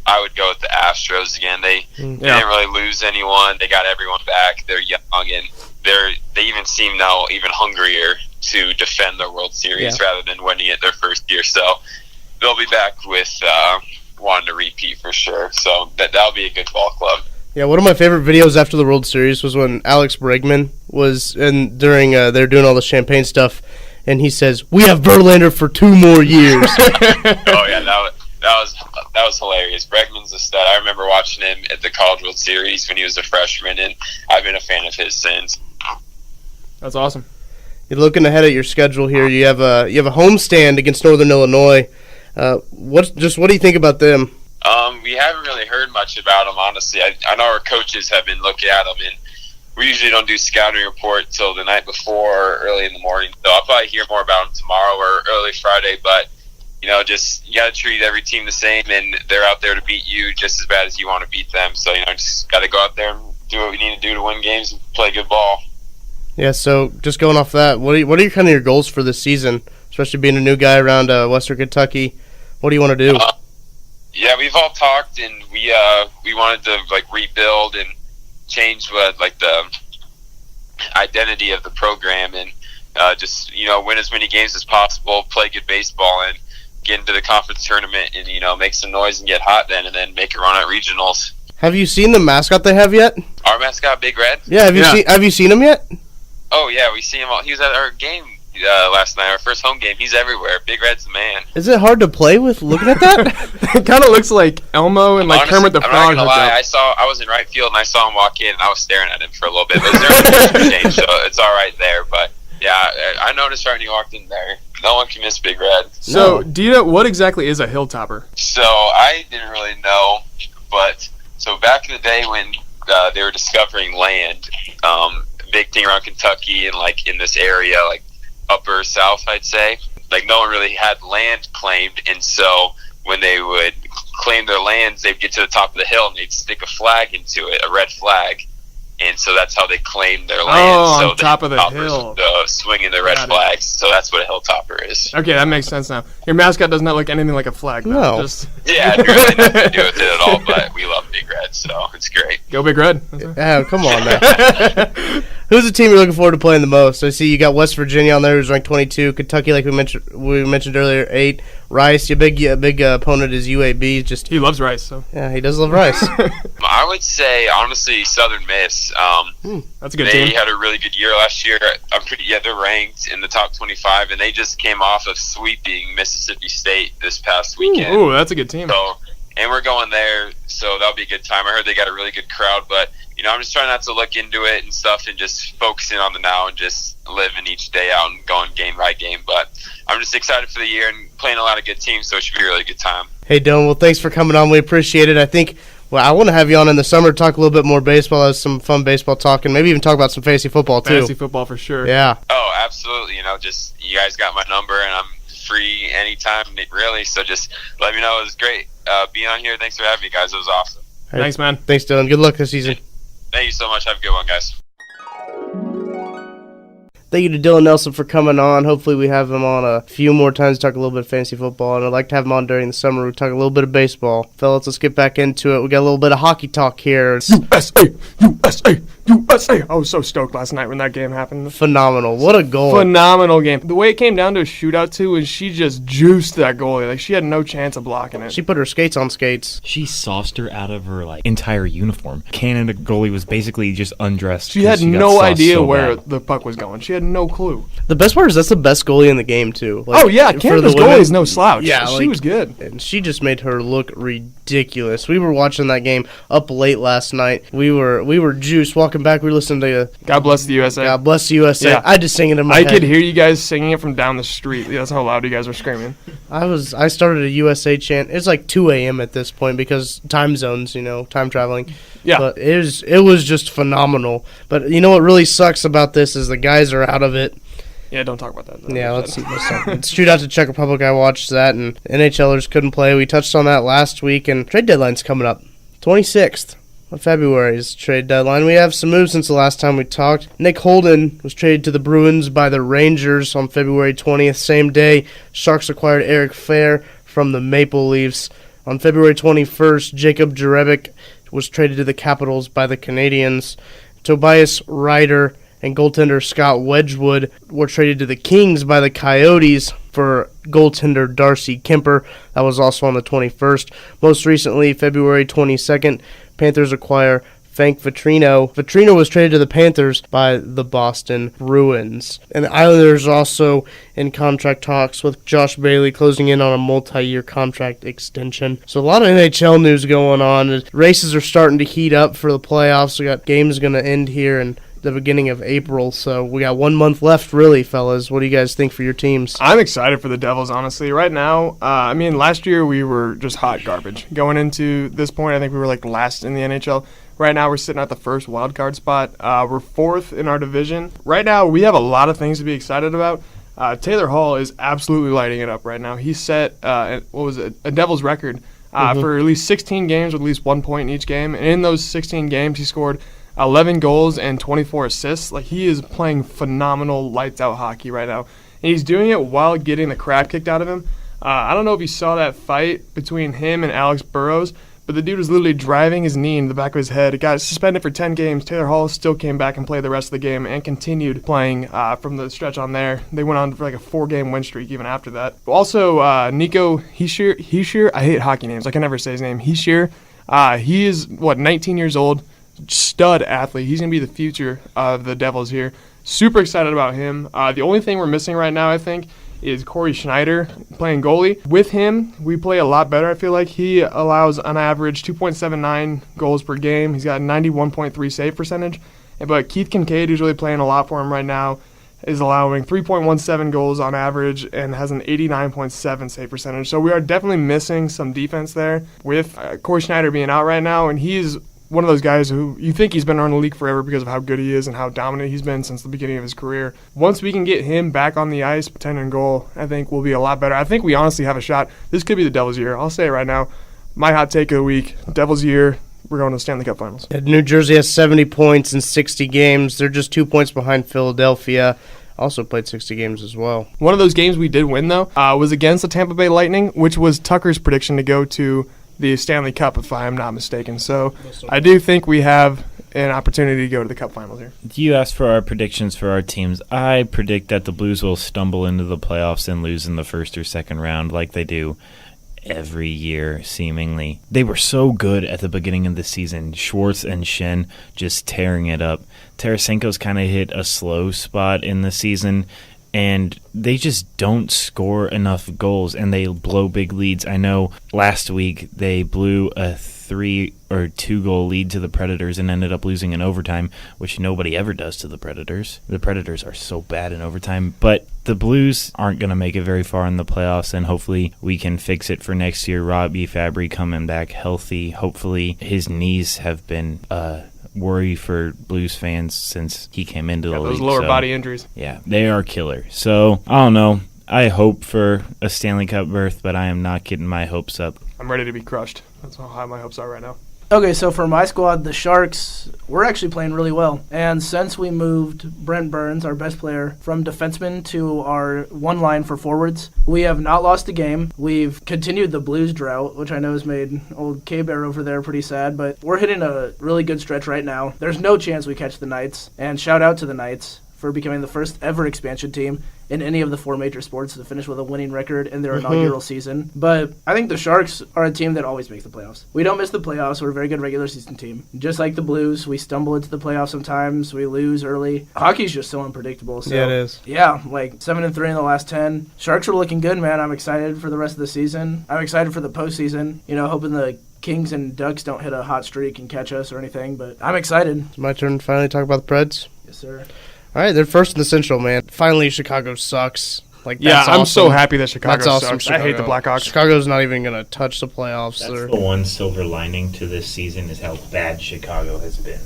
I would go with the Astros again. They didn't really lose anyone. They got everyone back. They're young, and they even seem now even hungrier to defend their World Series rather than winning it their first year. So they'll be back with wanting to repeat for sure. So that'll be a good ball club.
Yeah, one of my favorite videos after the World Series was when Alex Bregman was during they're doing all the champagne stuff, and he says, "We have Verlander for 2 more years."
Oh yeah, that was hilarious. Bregman's a stud. I remember watching him at the College World Series when he was a freshman, and I've been a fan of his since.
That's awesome.
You're looking ahead at your schedule here. You have a homestand against Northern Illinois. What do you think about them?
We haven't really heard much about them, honestly. I know our coaches have been looking at them, and we usually don't do scouting report till the night before or early in the morning. So I'll probably hear more about them tomorrow or early Friday. But you got to treat every team the same, and they're out there to beat you just as bad as you want to beat them. So just got to go out there and do what we need to do to win games and play good ball.
Yeah. So just going off that, what are kind of your goals for this season, especially being a new guy around Western Kentucky? What do you want to do?
Yeah, we've all talked, and we wanted to rebuild and change what like the identity of the program and just win as many games as possible, play good baseball, and get into the conference tournament and make some noise and get hot then, and then make a run at regionals.
Have you seen the mascot they have yet?
Our mascot, Big Red.
Yeah, have you seen him yet?
Oh yeah, we see him all. He was at our game last night, our first home game. He's everywhere. Big Red's the man.
Is it hard to play with looking at that?
It kind of looks like Elmo and like
Honestly,
Kermit the Frog.
I'm not gonna lie. I was in right field and I saw him walk in and I was staring at him for a little bit. But it was during the game, so it's all right there. But yeah, I noticed right when he walked in there. No one can miss Big Red.
So, do you know what exactly is a hilltopper?
So I didn't really know, but so back in the day when they were discovering land, big thing around Kentucky and like in this area, like upper south, I'd say, like no one really had land claimed, and so when they would claim their lands, they'd get to the top of the hill and they'd stick a flag into it, a red flag, and so that's how they claimed their land.
Oh,
so
on top of the hill,
swinging the red flags. So that's what a hilltopper is.
Okay, that makes sense now. Your mascot does not look anything like a flag, though.
No.
Yeah, it really nothing to do with it at all. But we love Big Red, so it's great.
Go Big Red.
Oh, come on, man. Who's the team you're looking forward to playing the most? I see you got West Virginia on there, who's ranked 22. Kentucky, like we mentioned earlier, 8. Rice, your big opponent is UAB. Just
he loves Rice, so
yeah, he does love Rice.
I would say honestly, Southern Miss.
That's a good team.
They had a really good year last year. They're ranked in the top 25, and they just came off of sweeping Mississippi State this past weekend.
Ooh, that's a good team.
So, and we're going there, so that'll be a good time. I heard they got a really good crowd, but I'm just trying not to look into it and stuff, and just focusing on the now and just living each day out and going game by game. But I'm just excited for the year and playing a lot of good teams, so it should be a really good time.
Hey, Dylan, well, thanks for coming on. We appreciate it. I think, I want to have you on in the summer to talk a little bit more baseball, have some fun baseball talk, and maybe even talk about some fantasy football, too.
Fantasy football for sure.
Yeah.
Oh, absolutely. Just you guys got my number, and I'm free anytime, really, so just let me know. It was great being on here. Thanks for having me, guys. It was awesome.
Right.
Thanks, man.
Thanks, Dylan. Good luck this season.
Thank you so much. Have a good one, guys.
Thank you to Dillon Nelson for coming on. Hopefully we have him on a few more times to talk a little bit of fantasy football, and I'd like to have him on during the summer. We talk a little bit of baseball. Fellas, let's get back into it. We got a little bit of hockey talk here.
USA! USA! USA! I was so stoked last night when that game happened.
Phenomenal. What a goal.
Phenomenal game. The way it came down to a shootout, too, is she just juiced that goalie. Like, she had no chance of blocking it.
She put her skates on skates.
She sauced her out of her entire uniform. Canada goalie was basically just undressed.
She had no idea where the puck was going. She had no clue.
The best part is that's the best goalie in the game, too.
Canada's goalie is no slouch.
Yeah,
she was good.
And she just made her look ridiculous. We were watching that game up late last night. We were juiced. Walking back, we were listening to
God Bless the USA.
God Bless the USA. Yeah. I just sing it in my head.
I could hear you guys singing it from down the street. That's how loud you guys were screaming.
I started a USA chant. It's like 2 a.m. at this point because time zones, time traveling.
Yeah.
But it was just phenomenal. But you know what really sucks about this is the guys are out of it.
Yeah, don't talk about that.
Yeah, let's shoot out to Czech Republic. I watched that, and NHLers couldn't play. We touched on that last week, and trade deadline's coming up. 26th of February is trade deadline. We have some moves since the last time we talked. Nick Holden was traded to the Bruins by the Rangers on February 20th. Same day, Sharks acquired Eric Fair from the Maple Leafs. On February 21st, Jacob Jerebic was traded to the Capitals by the Canadiens. Tobias Ryder and goaltender Scott Wedgwood were traded to the Kings by the Coyotes for goaltender Darcy Kemper. That was also on the 21st. Most recently, February 22nd, Panthers acquire Frank Vitrino. Vitrino was traded to the Panthers by the Boston Bruins. And the Islanders also in contract talks with Josh Bailey closing in on a multi-year contract extension. So a lot of NHL news going on. Races are starting to heat up for the playoffs. We got games going to end here in the beginning of April, so we got 1 month left, really, fellas. What do you guys think for your teams?
I'm excited for the Devils, honestly. Right now, last year we were just hot garbage. Going into this point, I think we were last in the NHL. Right now, we're sitting at the first wild card spot. We're fourth in our division. Right now, we have a lot of things to be excited about. Taylor Hall is absolutely lighting it up right now. He set, a Devils record for at least 16 games with at least 1 point in each game. And in those 16 games, he scored 11 goals and 24 assists. He is playing phenomenal lights-out hockey right now. And he's doing it while getting the crap kicked out of him. I don't know if you saw that fight between him and Alex Burrows, but the dude was literally driving his knee in the back of his head. It got suspended for 10 games. Taylor Hall still came back and played the rest of the game and continued playing from the stretch on there. They went on for like a 4-game win streak even after that. Also, Nico Hischier, I hate hockey names. I can never say his name. Hischier, he is, 19 years old, stud athlete. He's going to be the future of the Devils here. Super excited about him. The only thing we're missing right now, I think, is Corey Schneider playing goalie. With him, we play a lot better, I feel like. He allows, on average, 2.79 goals per game. He's got a 91.3 save percentage. But Keith Kincaid, who's really playing a lot for him right now, is allowing 3.17 goals on average and has an 89.7 save percentage. So we are definitely missing some defense there with Corey Schneider being out right now, and he's one of those guys who you think he's been around the league forever because of how good he is and how dominant he's been since the beginning of his career. Once we can get him back on the ice, 10 in goal, I think we'll be a lot better. I think we honestly have a shot. This could be the Devils' year. I'll say it right now. My hot take of the week, Devils' year, we're going to the Stanley Cup Finals.
New Jersey has 70 points in 60 games. They're just 2 points behind Philadelphia. Also played 60 games as well.
One of those games we did win, though, was against the Tampa Bay Lightning, which was Tucker's prediction to go to the Stanley Cup, if I am not mistaken. So I do think we have an opportunity to go to the Cup Finals here.
You asked for our predictions for our teams. I predict that the Blues will stumble into the playoffs and lose in the first or second round like they do every year, seemingly. They were so good at the beginning of the season. Schwartz and Shen just tearing it up. Tarasenko's kind of hit a slow spot in the season, and they just don't score enough goals, and they blow big leads. I know last week they blew a 3 or 2 goal lead to the Predators and ended up losing in overtime, which nobody ever does to the Predators. The Predators are so bad in overtime, but the Blues aren't going to make it very far in the playoffs, and hopefully we can fix it for next year. Robbie Fabry coming back healthy. Hopefully his knees have been worry for Blues fans since he came into the league.
Those lower body injuries.
Yeah, they are killer. So, I don't know. I hope for a Stanley Cup berth, but I am not getting my hopes up.
I'm ready to be crushed. That's how high my hopes are right now.
Okay, so for my squad, the Sharks, we're actually playing really well. And since we moved Brent Burns, our best player, from defenseman to our one line for forwards, we have not lost a game. We've continued the Blues drought, which I know has made old K-Bear over there pretty sad, but we're hitting a really good stretch right now. There's no chance we catch the Knights, and shout out to the Knights for becoming the first ever expansion team in any of the 4 major sports to finish with a winning record in their inaugural season. But I think the Sharks are a team that always makes the playoffs. We don't miss the playoffs. We're a very good regular season team. Just like the Blues, we stumble into the playoffs sometimes. We lose early. Hockey's just so unpredictable. So,
yeah, it is.
Yeah, like 7-3 in the last 10. Sharks are looking good, man. I'm excited for the rest of the season. I'm excited for the postseason. Hoping the Kings and Ducks don't hit a hot streak and catch us or anything. But I'm excited.
It's my turn to finally talk about the Preds.
Yes, sir.
All right, they're first in the Central, man. Finally, Chicago sucks. That's
I'm
awesome.
so happy that Chicago
That's awesome,
sucks. I hate the Blackhawks.
Chicago's not even going to touch the playoffs.
That's the one silver lining to this season is how bad Chicago has been.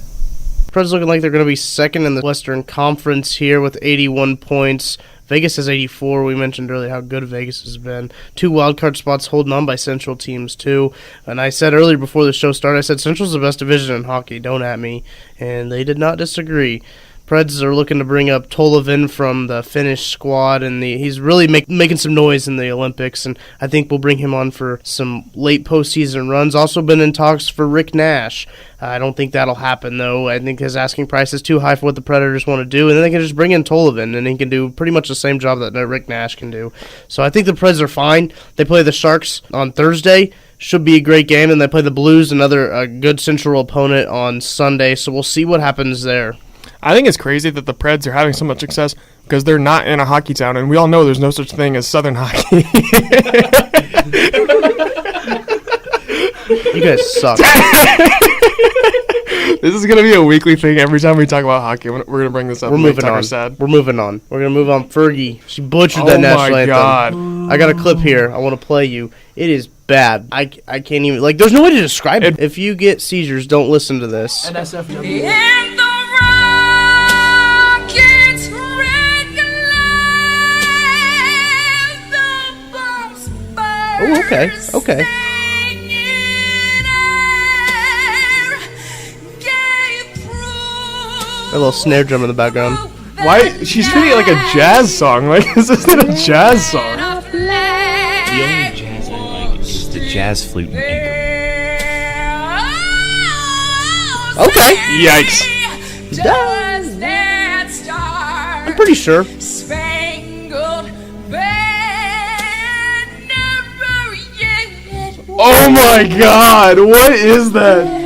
Preds looking like they're going to be second in the Western Conference here with 81 points. Vegas has 84. We mentioned earlier how good Vegas has been. 2 wildcard spots holding on by Central teams, too. And I said earlier before the show started, I said Central's the best division in hockey. Don't at me. And they did not disagree. Preds are looking to bring up Tollevin from the Finnish squad, and he's really making some noise in the Olympics, and I think we'll bring him on for some late postseason runs. Also been in talks for Rick Nash. I don't think that'll happen, though. I think his asking price is too high for what the Predators want to do, and then they can just bring in Tollevin, and he can do pretty much the same job that Rick Nash can do. So I think the Preds are fine. They play the Sharks on Thursday. Should be a great game, and they play the Blues, another good Central opponent, on Sunday, so we'll see what happens there.
I think it's crazy that the Preds are having so much success because they're not in a hockey town, and we all know there's no such thing as Southern hockey.
You guys suck.
This is going to be a weekly thing. Every time we talk about hockey, we're going to bring this up.
We're moving on. We're moving on. We're going to move on. Fergie. She butchered that national anthem. Oh, my God. I got a clip here. I want to play you. It is bad. I can't even... there's no way to describe it. If you get seizures, don't listen to this.
NSFW.
Oh, okay. Okay. A little snare drum in the background.
Why? She's treating it like a jazz song. This isn't a jazz song.
The only jazz I like is the jazz flute and
Okay.
Yikes.
I'm pretty sure.
Oh my God! What is that?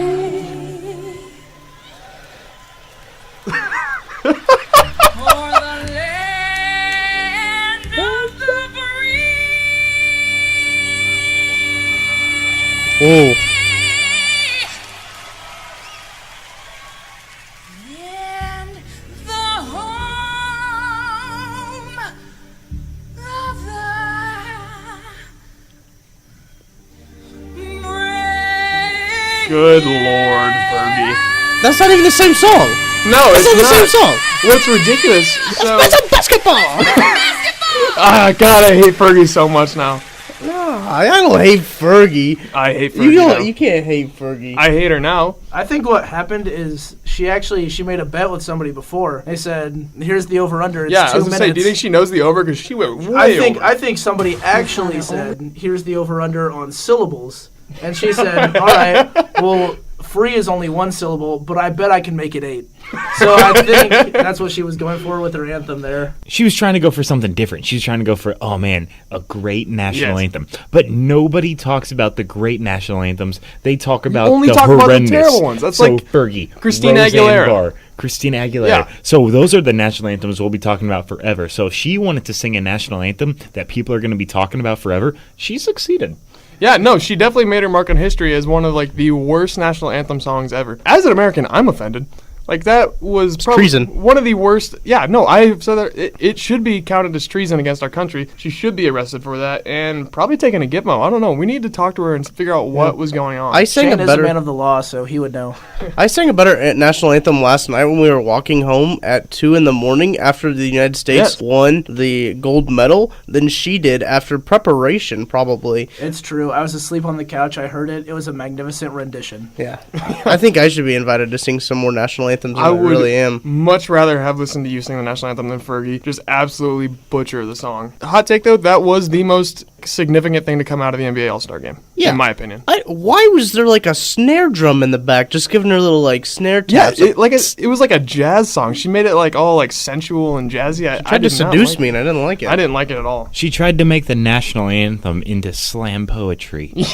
Oh.
Good Lord, Fergie.
That's not even the same song.
No,
It's not the same song.
What's ridiculous? So,
It's a basketball.
God, I hate Fergie so much now.
I don't hate Fergie.
I hate Fergie. now.
You can't hate Fergie.
I hate her now.
I think what happened is she made a bet with somebody before. They said, "Here's the over/under." It's
Yeah, I
2
was gonna
minutes.
say, do you think she knows the over? Because she went way over.
I think somebody actually said, "Here's the over/under on syllables," and she said, "All right, well, free is only 1 syllable, but I bet I can make it 8." So I think that's what she was going for with her anthem there.
She was trying to go for something different. She was trying to go for, oh man, a great national
Yes.
anthem. But nobody talks about the great national anthems. They talk about
only
the
talk about the
horrendous.
terrible ones. That's
so
like
Fergie,
Christina
Roseanne
Aguilera.
Barr, Christina Aguilera.
Yeah.
So those are the national anthems we'll be talking about forever. So if she wanted to sing a national anthem that people are going to be talking about forever, she succeeded.
Yeah, no, she definitely made her mark on history as one of like the worst national anthem songs ever. As an American, I'm offended. Like that was probably
treason.
one of the worst. Yeah, no, I said that it should be counted as treason against our country. She should be arrested for that and probably taken a gitmo. I don't know. We need to talk to her and figure out what was going on.
I sang
Shane
a
is a man
better.
of the law, so he would know.
I sang a better national anthem last night when we were walking home at 2 a.m. after the United States
Yes.
won the gold medal than she did after preparation, probably.
It's true. I was asleep on the couch. I heard it. It was a magnificent rendition.
Yeah. I think I should be invited to sing some more national anthems than
I
I
would
really am.
much rather have listened to you sing the national anthem than Fergie just absolutely butcher the song. Hot take though, that was the most significant thing to come out of the NBA All-Star game,
Yeah.
in my opinion.
Why was there like a snare drum in the back, just giving her little like snare
Yeah,
taps?
it was like a jazz song. She made it like all like sensual and jazzy. I
tried to
did not
seduce
like
me, and I didn't like it.
I didn't like it at all.
She tried to make the national anthem into slam poetry, and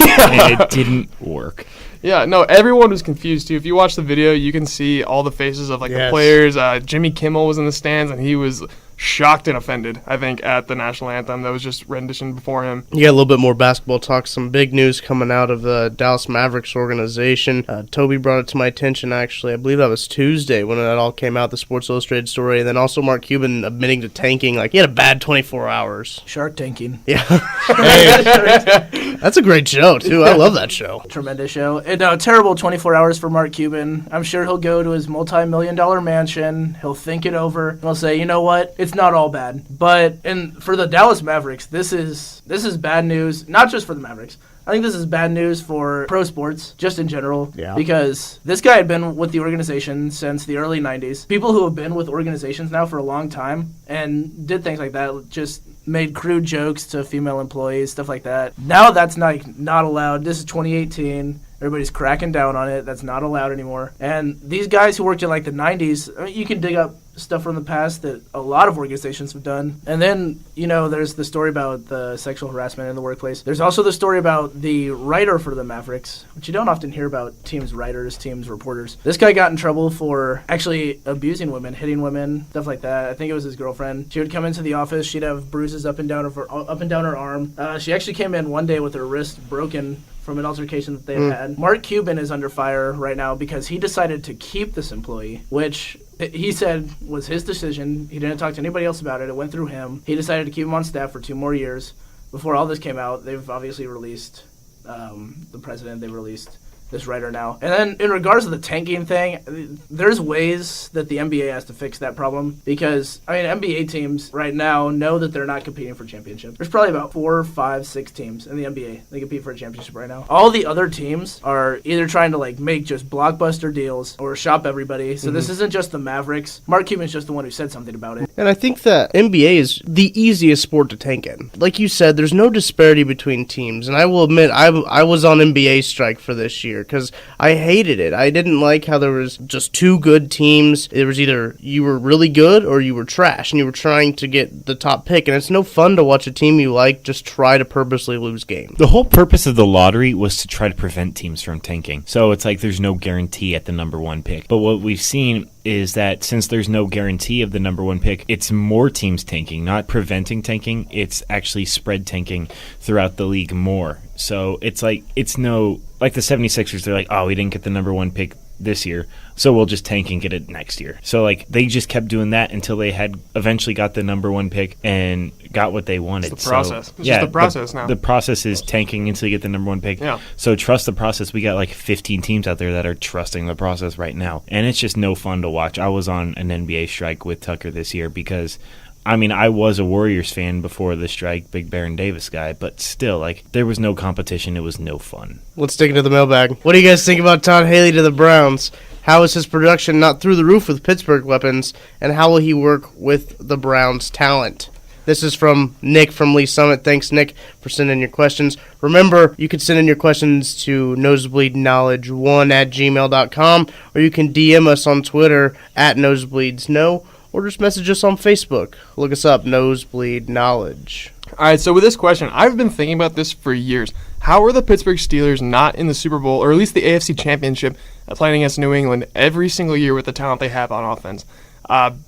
it didn't work.
Yeah, no, everyone was confused too. If you watch the video, you can see all the faces of like the
Yes.
players. Jimmy Kimmel was in the stands, and he was shocked and offended, I think, at the national anthem that was just rendition before him.
You got a little bit more basketball talk. Some big news coming out of the Dallas Mavericks organization. Toby brought it to my attention, actually. I believe that was Tuesday when that all came out, the Sports Illustrated story. And then also Mark Cuban admitting to tanking. Like, he had a bad 24 hours.
Shark tanking.
Yeah. Hey, that's a great show, too. I love that show.
Tremendous show. A terrible 24 hours for Mark Cuban. I'm sure he'll go to his multi-million-dollar mansion. He'll think it over. And he'll say, you know what? It's not all bad. But for the Dallas Mavericks, this is bad news. Not just for the Mavericks. I think this is bad news for pro sports, just in general.
Yeah.
Because this guy had been with the organization since the early 90s. People who have been with organizations now for a long time and did things like that, just made crude jokes to female employees, stuff like that. Now that's not allowed. This is 2018. Everybody's cracking down on it. That's not allowed anymore. And these guys who worked in like the 90s, I mean, you can dig up stuff from the past that a lot of organizations have done. And then, there's the story about the sexual harassment in the workplace. There's also the story about the writer for the Mavericks, which you don't often hear about teams' writers, teams' reporters. This guy got in trouble for actually abusing women, hitting women, stuff like that. I think it was his girlfriend. She would come into the office. She'd have bruises up and down her arm. She actually came in one day with her wrist broken from an altercation that they had. Mark Cuban is under fire right now because he decided to keep this employee, which he said was his decision. He didn't talk to anybody else about it. It went through him. He decided to keep him on staff for 2 more years. Before all this came out, they've obviously released the president. They released this writer now. And then in regards to the tanking thing, there's ways that the NBA has to fix that problem because, NBA teams right now know that they're not competing for championships. There's probably about 4, 5, 6 teams in the NBA that compete for a championship right now. All the other teams are either trying to make just blockbuster deals or shop everybody. So this isn't just the Mavericks. Mark Cuban's just the one who said something about it.
And I think that NBA is the easiest sport to tank in. Like you said, there's no disparity between teams. And I will admit, I was on NBA strike for this year. year because I hated it. I didn't like how there was just two good teams. It was either you were really good or you were trash, and you were trying to get the top pick, and it's no fun to watch a team you like just try to purposely lose games.
The whole purpose of the lottery was to try to prevent teams from tanking. So it's like there's no guarantee at the number one pick. But what we've seen is that since there's no guarantee of the number one pick, it's more teams tanking, not preventing tanking. It's actually spread tanking throughout the league more. So it's like, it's no, like the 76ers, they're like, oh, we didn't get the number one pick this year, so we'll just tank and get it next year. So like they just kept doing that until they had eventually got the number one pick and got what they wanted.
It's the process.
So,
it's just the process
now.
now.
The process is tanking until you get the number one pick.
Yeah.
So trust the process. We got like 15 teams out there that are trusting the process right now, and it's just no fun to watch. I was on an NBA strike with Tucker this year because I mean, I was a Warriors fan before the strike, big Baron Davis guy, but still, like, there was no competition. It was no fun.
Let's dig into the mailbag. What do you guys think about Todd Haley to the Browns? How is his production not through the roof with Pittsburgh weapons, and how will he work with the Browns' talent? This is from Nick from Lee Summit. Thanks, Nick, for sending your questions. Remember, you can send in your questions to nosebleedknowledge1@gmail.com, or you can DM us on Twitter @nosebleedsknow, or just message us on Facebook. Look us up, Nosebleed Knowledge.
All right, so with this question, I've been thinking about this for years. How are the Pittsburgh Steelers not in the Super Bowl, or at least the AFC Championship, playing against New England every single year with the talent they have on offense?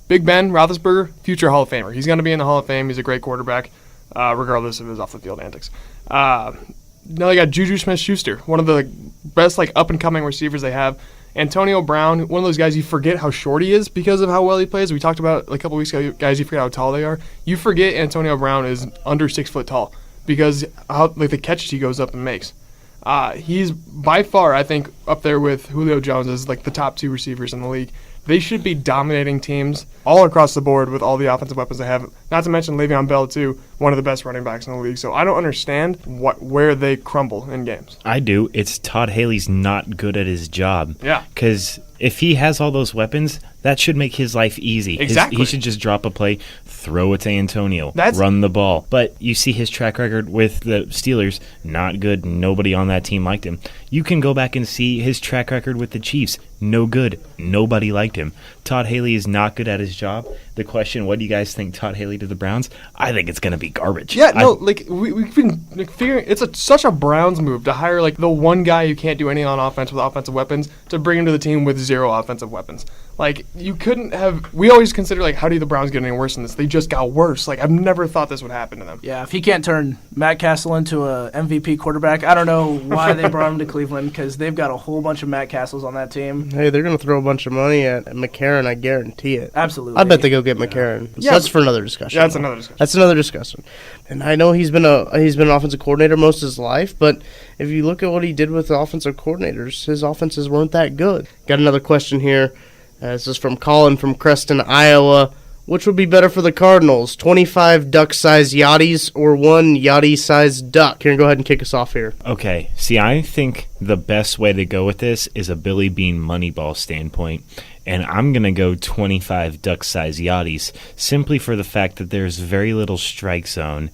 Big Ben Roethlisberger, future Hall of Famer. He's going to be in the Hall of Fame. He's a great quarterback, regardless of his off-the-field antics. Now they got Juju Smith-Schuster, one of the best up-and-coming receivers they have. Antonio Brown, one of those guys you forget how short he is because of how well he plays. We talked about a couple weeks ago, guys you forget how tall they are. You forget Antonio Brown is under 6 foot tall because how the catches he goes up and makes. He's by far, I think, up there with Julio Jones as the top two receivers in the league. They should be dominating teams all across the board with all the offensive weapons they have. Not to mention Le'Veon Bell, too, one of the best running backs in the league. So I don't understand where they crumble in games.
I do. It's Todd Haley's not good at his job.
Yeah.
Because if he has all those weapons, that should make his life easy.
Exactly.
He should just drop a play, throw it to Antonio, run the ball. But you see his track record with the Steelers, not good. Nobody on that team liked him. You can go back and see his track record with the Chiefs. No good. Nobody liked him. Todd Haley is not good at his job. The question, what do you guys think Todd Haley to the Browns? I think it's going to be garbage.
Yeah, no, we've been figuring it's such a Browns move to hire the one guy who can't do anything on offense with offensive weapons to bring him to the team with zero offensive weapons. You couldn't have. We always consider how do the Browns get any worse than this? They just got worse. I've never thought this would happen to them.
Yeah, if he can't turn Matt Castle into a MVP quarterback, I don't know why they brought him to Cleveland because they've got a whole bunch of Matt Castles on that team.
Hey, they're going to throw a bunch of money at McCarron, I guarantee it.
Absolutely.
I bet they go get McCarron. So that's for another discussion.
Yeah, that's another discussion.
That's another discussion. And I know he's been an offensive coordinator most of his life, but if you look at what he did with the offensive coordinators, his offenses weren't that good. Got another question here. This is from Colin from Creston, Iowa. Which would be better for the Cardinals, 25 duck-sized yachties or one yachty-sized duck? Kieran, go ahead and kick us off here.
Okay. See, I think the best way to go with this is a Billy Bean Moneyball standpoint. And I'm going to go 25 duck-sized yachties simply for the fact that there's very little strike zone.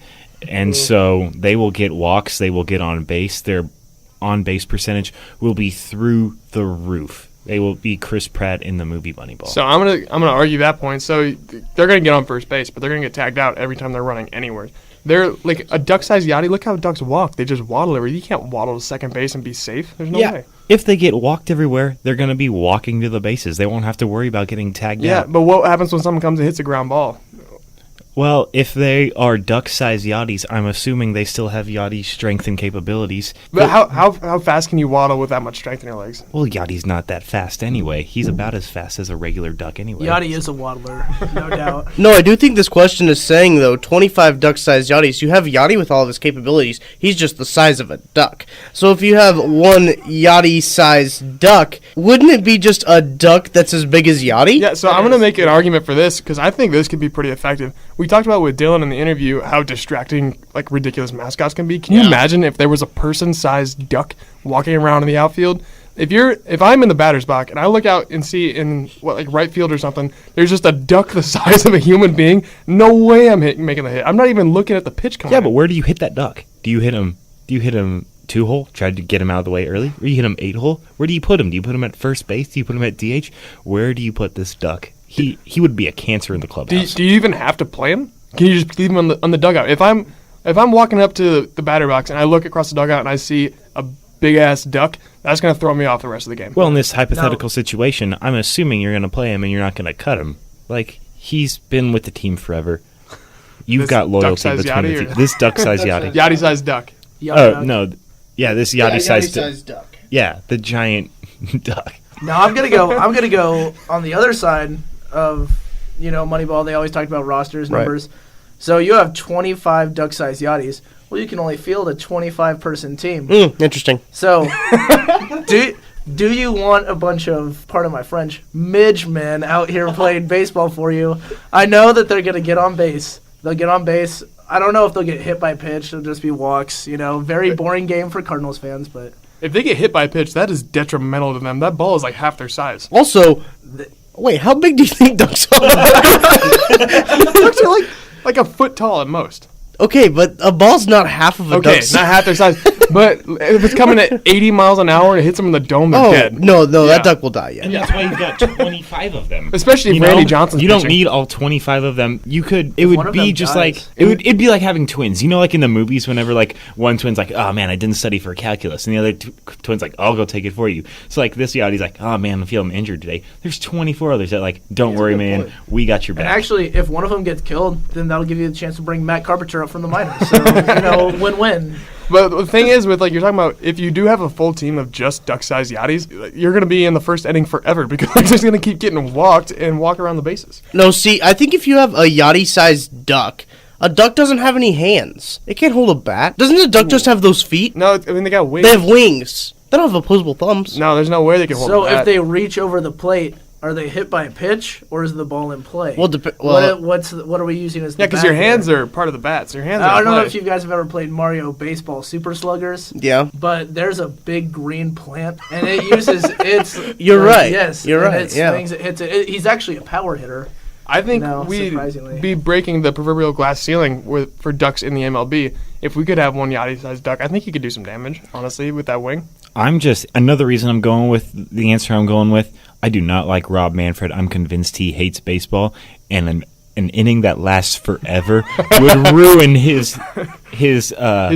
And so they will get walks, they will get on base. Their on-base percentage will be through the roof. They will be Chris Pratt in the movie Moneyball.
So I'm gonna argue that point. So they're gonna get on first base, but they're gonna get tagged out every time they're running anywhere. They're like a duck-sized yachty. Look how ducks walk. They just waddle everywhere. You can't waddle to second base and be safe. There's no way.
If they get walked everywhere, they're going to be walking to the bases. They won't have to worry about getting tagged out.
Yeah, but what happens when someone comes and hits a ground ball?
Well, if they are duck-sized yachties, I'm assuming they still have yachty strength and capabilities.
But how fast can you waddle with that much strength in your legs?
Well, Yachty's not that fast anyway. He's about as fast as a regular duck anyway.
Yachty is a waddler, no doubt.
No, I do think this question is saying, though, 25 duck-sized yachties. You have Yachty with all of his capabilities. He's just the size of a duck. So if you have one Yachty-sized duck, wouldn't it be just a duck that's as big as Yachty?
Yeah, so I'm going to make an argument for this because I think this could be pretty effective. We talked about with Dylan in the interview how distracting ridiculous mascots can be. Can you imagine if there was a person-sized duck walking around in the outfield? If I'm in the batter's box and I look out and see in right field or something, there's just a duck the size of a human being. No way I'm making the hit. I'm not even looking at the pitch coming.
Yeah, but where do you hit that duck? Do you hit him 2-hole, tried to get him out of the way early, or you hit him 8-hole. Where do you put him? Do you put him at first base? Do you put him at DH? Where do you put this duck? He would be a cancer in the clubhouse.
Do you even have to play him? Can you just leave him on the dugout? If I'm walking up to the batter box and I look across the dugout and I see a big ass duck, that's going to throw me off the rest of the game.
Well, in this hypothetical situation, I'm assuming you're going to play him and you're not going to cut him. Like, he's been with the team forever. You've got loyalty between the team. This duck-sized Yachty.
Yachty-sized duck.
Oh, no. Yeah, this Yachty-sized
duck.
Yeah, the giant duck.
Now I'm gonna go on the other side of Moneyball. They always talk about rosters, numbers. Right. So you have 25 duck-sized Yachties. Well, you can only field a 25-person team.
Interesting.
So do you want a bunch of, pardon my French, midge men out here playing baseball for you? I know that they're gonna get on base. They'll get on base. I don't know if they'll get hit by pitch. It'll just be walks. Very boring game for Cardinals fans, but.
If they get hit by a pitch, that is detrimental to them. That ball is like half their size.
Also, wait, how big do you think ducks are?
Ducks are like a foot tall at most.
Okay, but a ball's not half of a duck's.
Not half their size. But if it's coming at 80 miles an hour and it hits them in the dome, they're dead.
No, that duck will die,
And that's why you've got 25 of them.
Especially if Randy Johnson's
You
pitching.
don't need all 25 of them. It'd be like having twins. Like in the movies whenever like one twin's like, oh man, I didn't study for calculus. And the other twin's like, I'll go take it for you. So like this Yachty's like, oh man, I'm feeling injured today. There's 24 others that like, don't worry man, point. We got your back.
And actually, if one of them gets killed, then that'll give you the chance to bring Matt Carpenter up from the minors. So, win-win.
But the thing is, with you're talking about, if you do have a full team of just duck-sized Yachties, you're going to be in the first inning forever because they're just going to keep getting walked and walk around the bases.
No, see, I think if you have a Yachty-sized duck, a duck doesn't have any hands. It can't hold a bat. Doesn't a duck just have those feet?
No, they got wings.
They have wings. They don't have opposable thumbs.
No, there's no way they can hold a bat.
So if they reach over the plate, are they hit by a pitch or is the ball in play?
Well,
what are we using as the
because your hands are part of the bat. So your hands.
I don't know if you guys have ever played Mario Baseball Super Sluggers.
Yeah.
But there's a big green plant, and it uses its.
You're right.
Yes,
you're right.
It swings, it hits it. He's actually a power hitter.
I think we'd be breaking the proverbial glass ceiling for ducks in the MLB. If we could have one Yachty-sized duck, I think he could do some damage, honestly, with that wing.
Another reason I'm going with the answer I'm going with, I do not like Rob Manfred. I'm convinced he hates baseball, and an inning that lasts forever would ruin his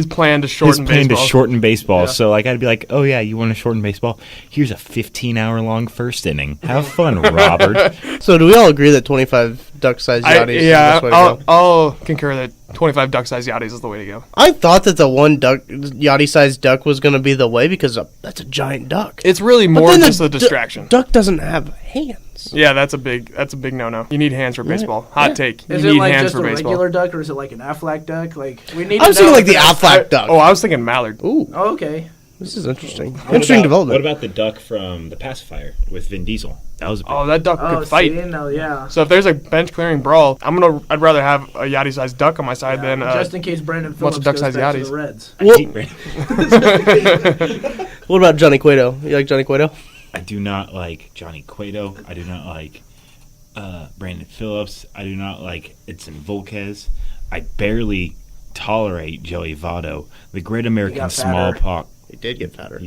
plan to shorten baseball.
Yeah. So I'd be like, oh yeah, you want to shorten baseball? Here's a 15-hour-long first inning. Have fun, Robert.
So do we all agree that 25 duck-sized Yachties is the best way to go?
I'll concur that 25 duck-sized Yachties is the way to go.
I thought that the one Yachty-sized duck was going to be the way because that's a giant duck.
It's really more just a distraction.
Duck doesn't have hands.
Yeah, that's a big no-no. You need hands for baseball. Hot take.
Is
you
it
need
like
hands
just
for
a
baseball.
regular duck, or is it like an Aflac duck?
I was thinking like the Aflac duck.
I was thinking mallard.
Ooh.
Oh, okay.
This is interesting.
Development.
What
about the duck from The Pacifier with Vin Diesel? That was
that duck could fight.
Yeah.
So if there's a bench clearing brawl, I'd rather have a Yachty-sized duck on my side than
just in case Brandon Phillips goes back to the Reds.
What about Johnny Cueto? You like Johnny Cueto?
I do not like Johnny Cueto. I do not like Brandon Phillips. I do not like Edson Volquez. I barely tolerate Joey Votto. The Great American Small Park.
He did get fatter.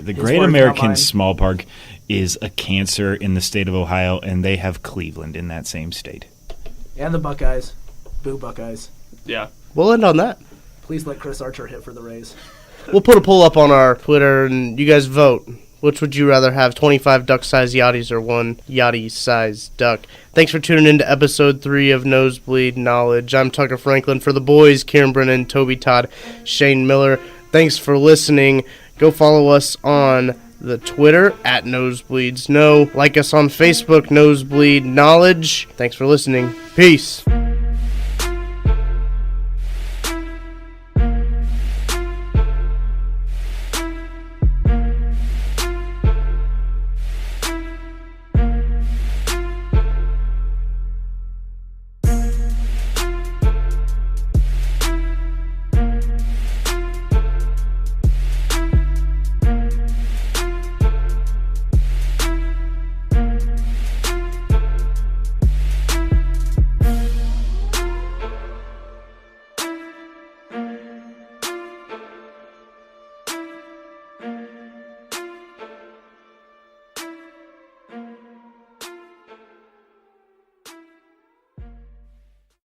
The Great American Small Park is a cancer in the state of Ohio, and they have Cleveland in that same state.
And the Buckeyes. Boo Buckeyes.
Yeah.
We'll end on that.
Please let Chris Archer hit for the Rays.
We'll put a poll up on our Twitter, and you guys vote. Which would you rather have, 25 duck-sized Yachties or one Yachty-sized duck? Thanks for tuning in to Episode 3 of Nosebleed Knowledge. I'm Tucker Franklin. For the boys, Kieran Brennan, Toby Todd, Shane Miller. Thanks for listening. Go follow us on the Twitter at NosebleedsKnow. Like us on Facebook, Nosebleed Knowledge. Thanks for listening. Peace.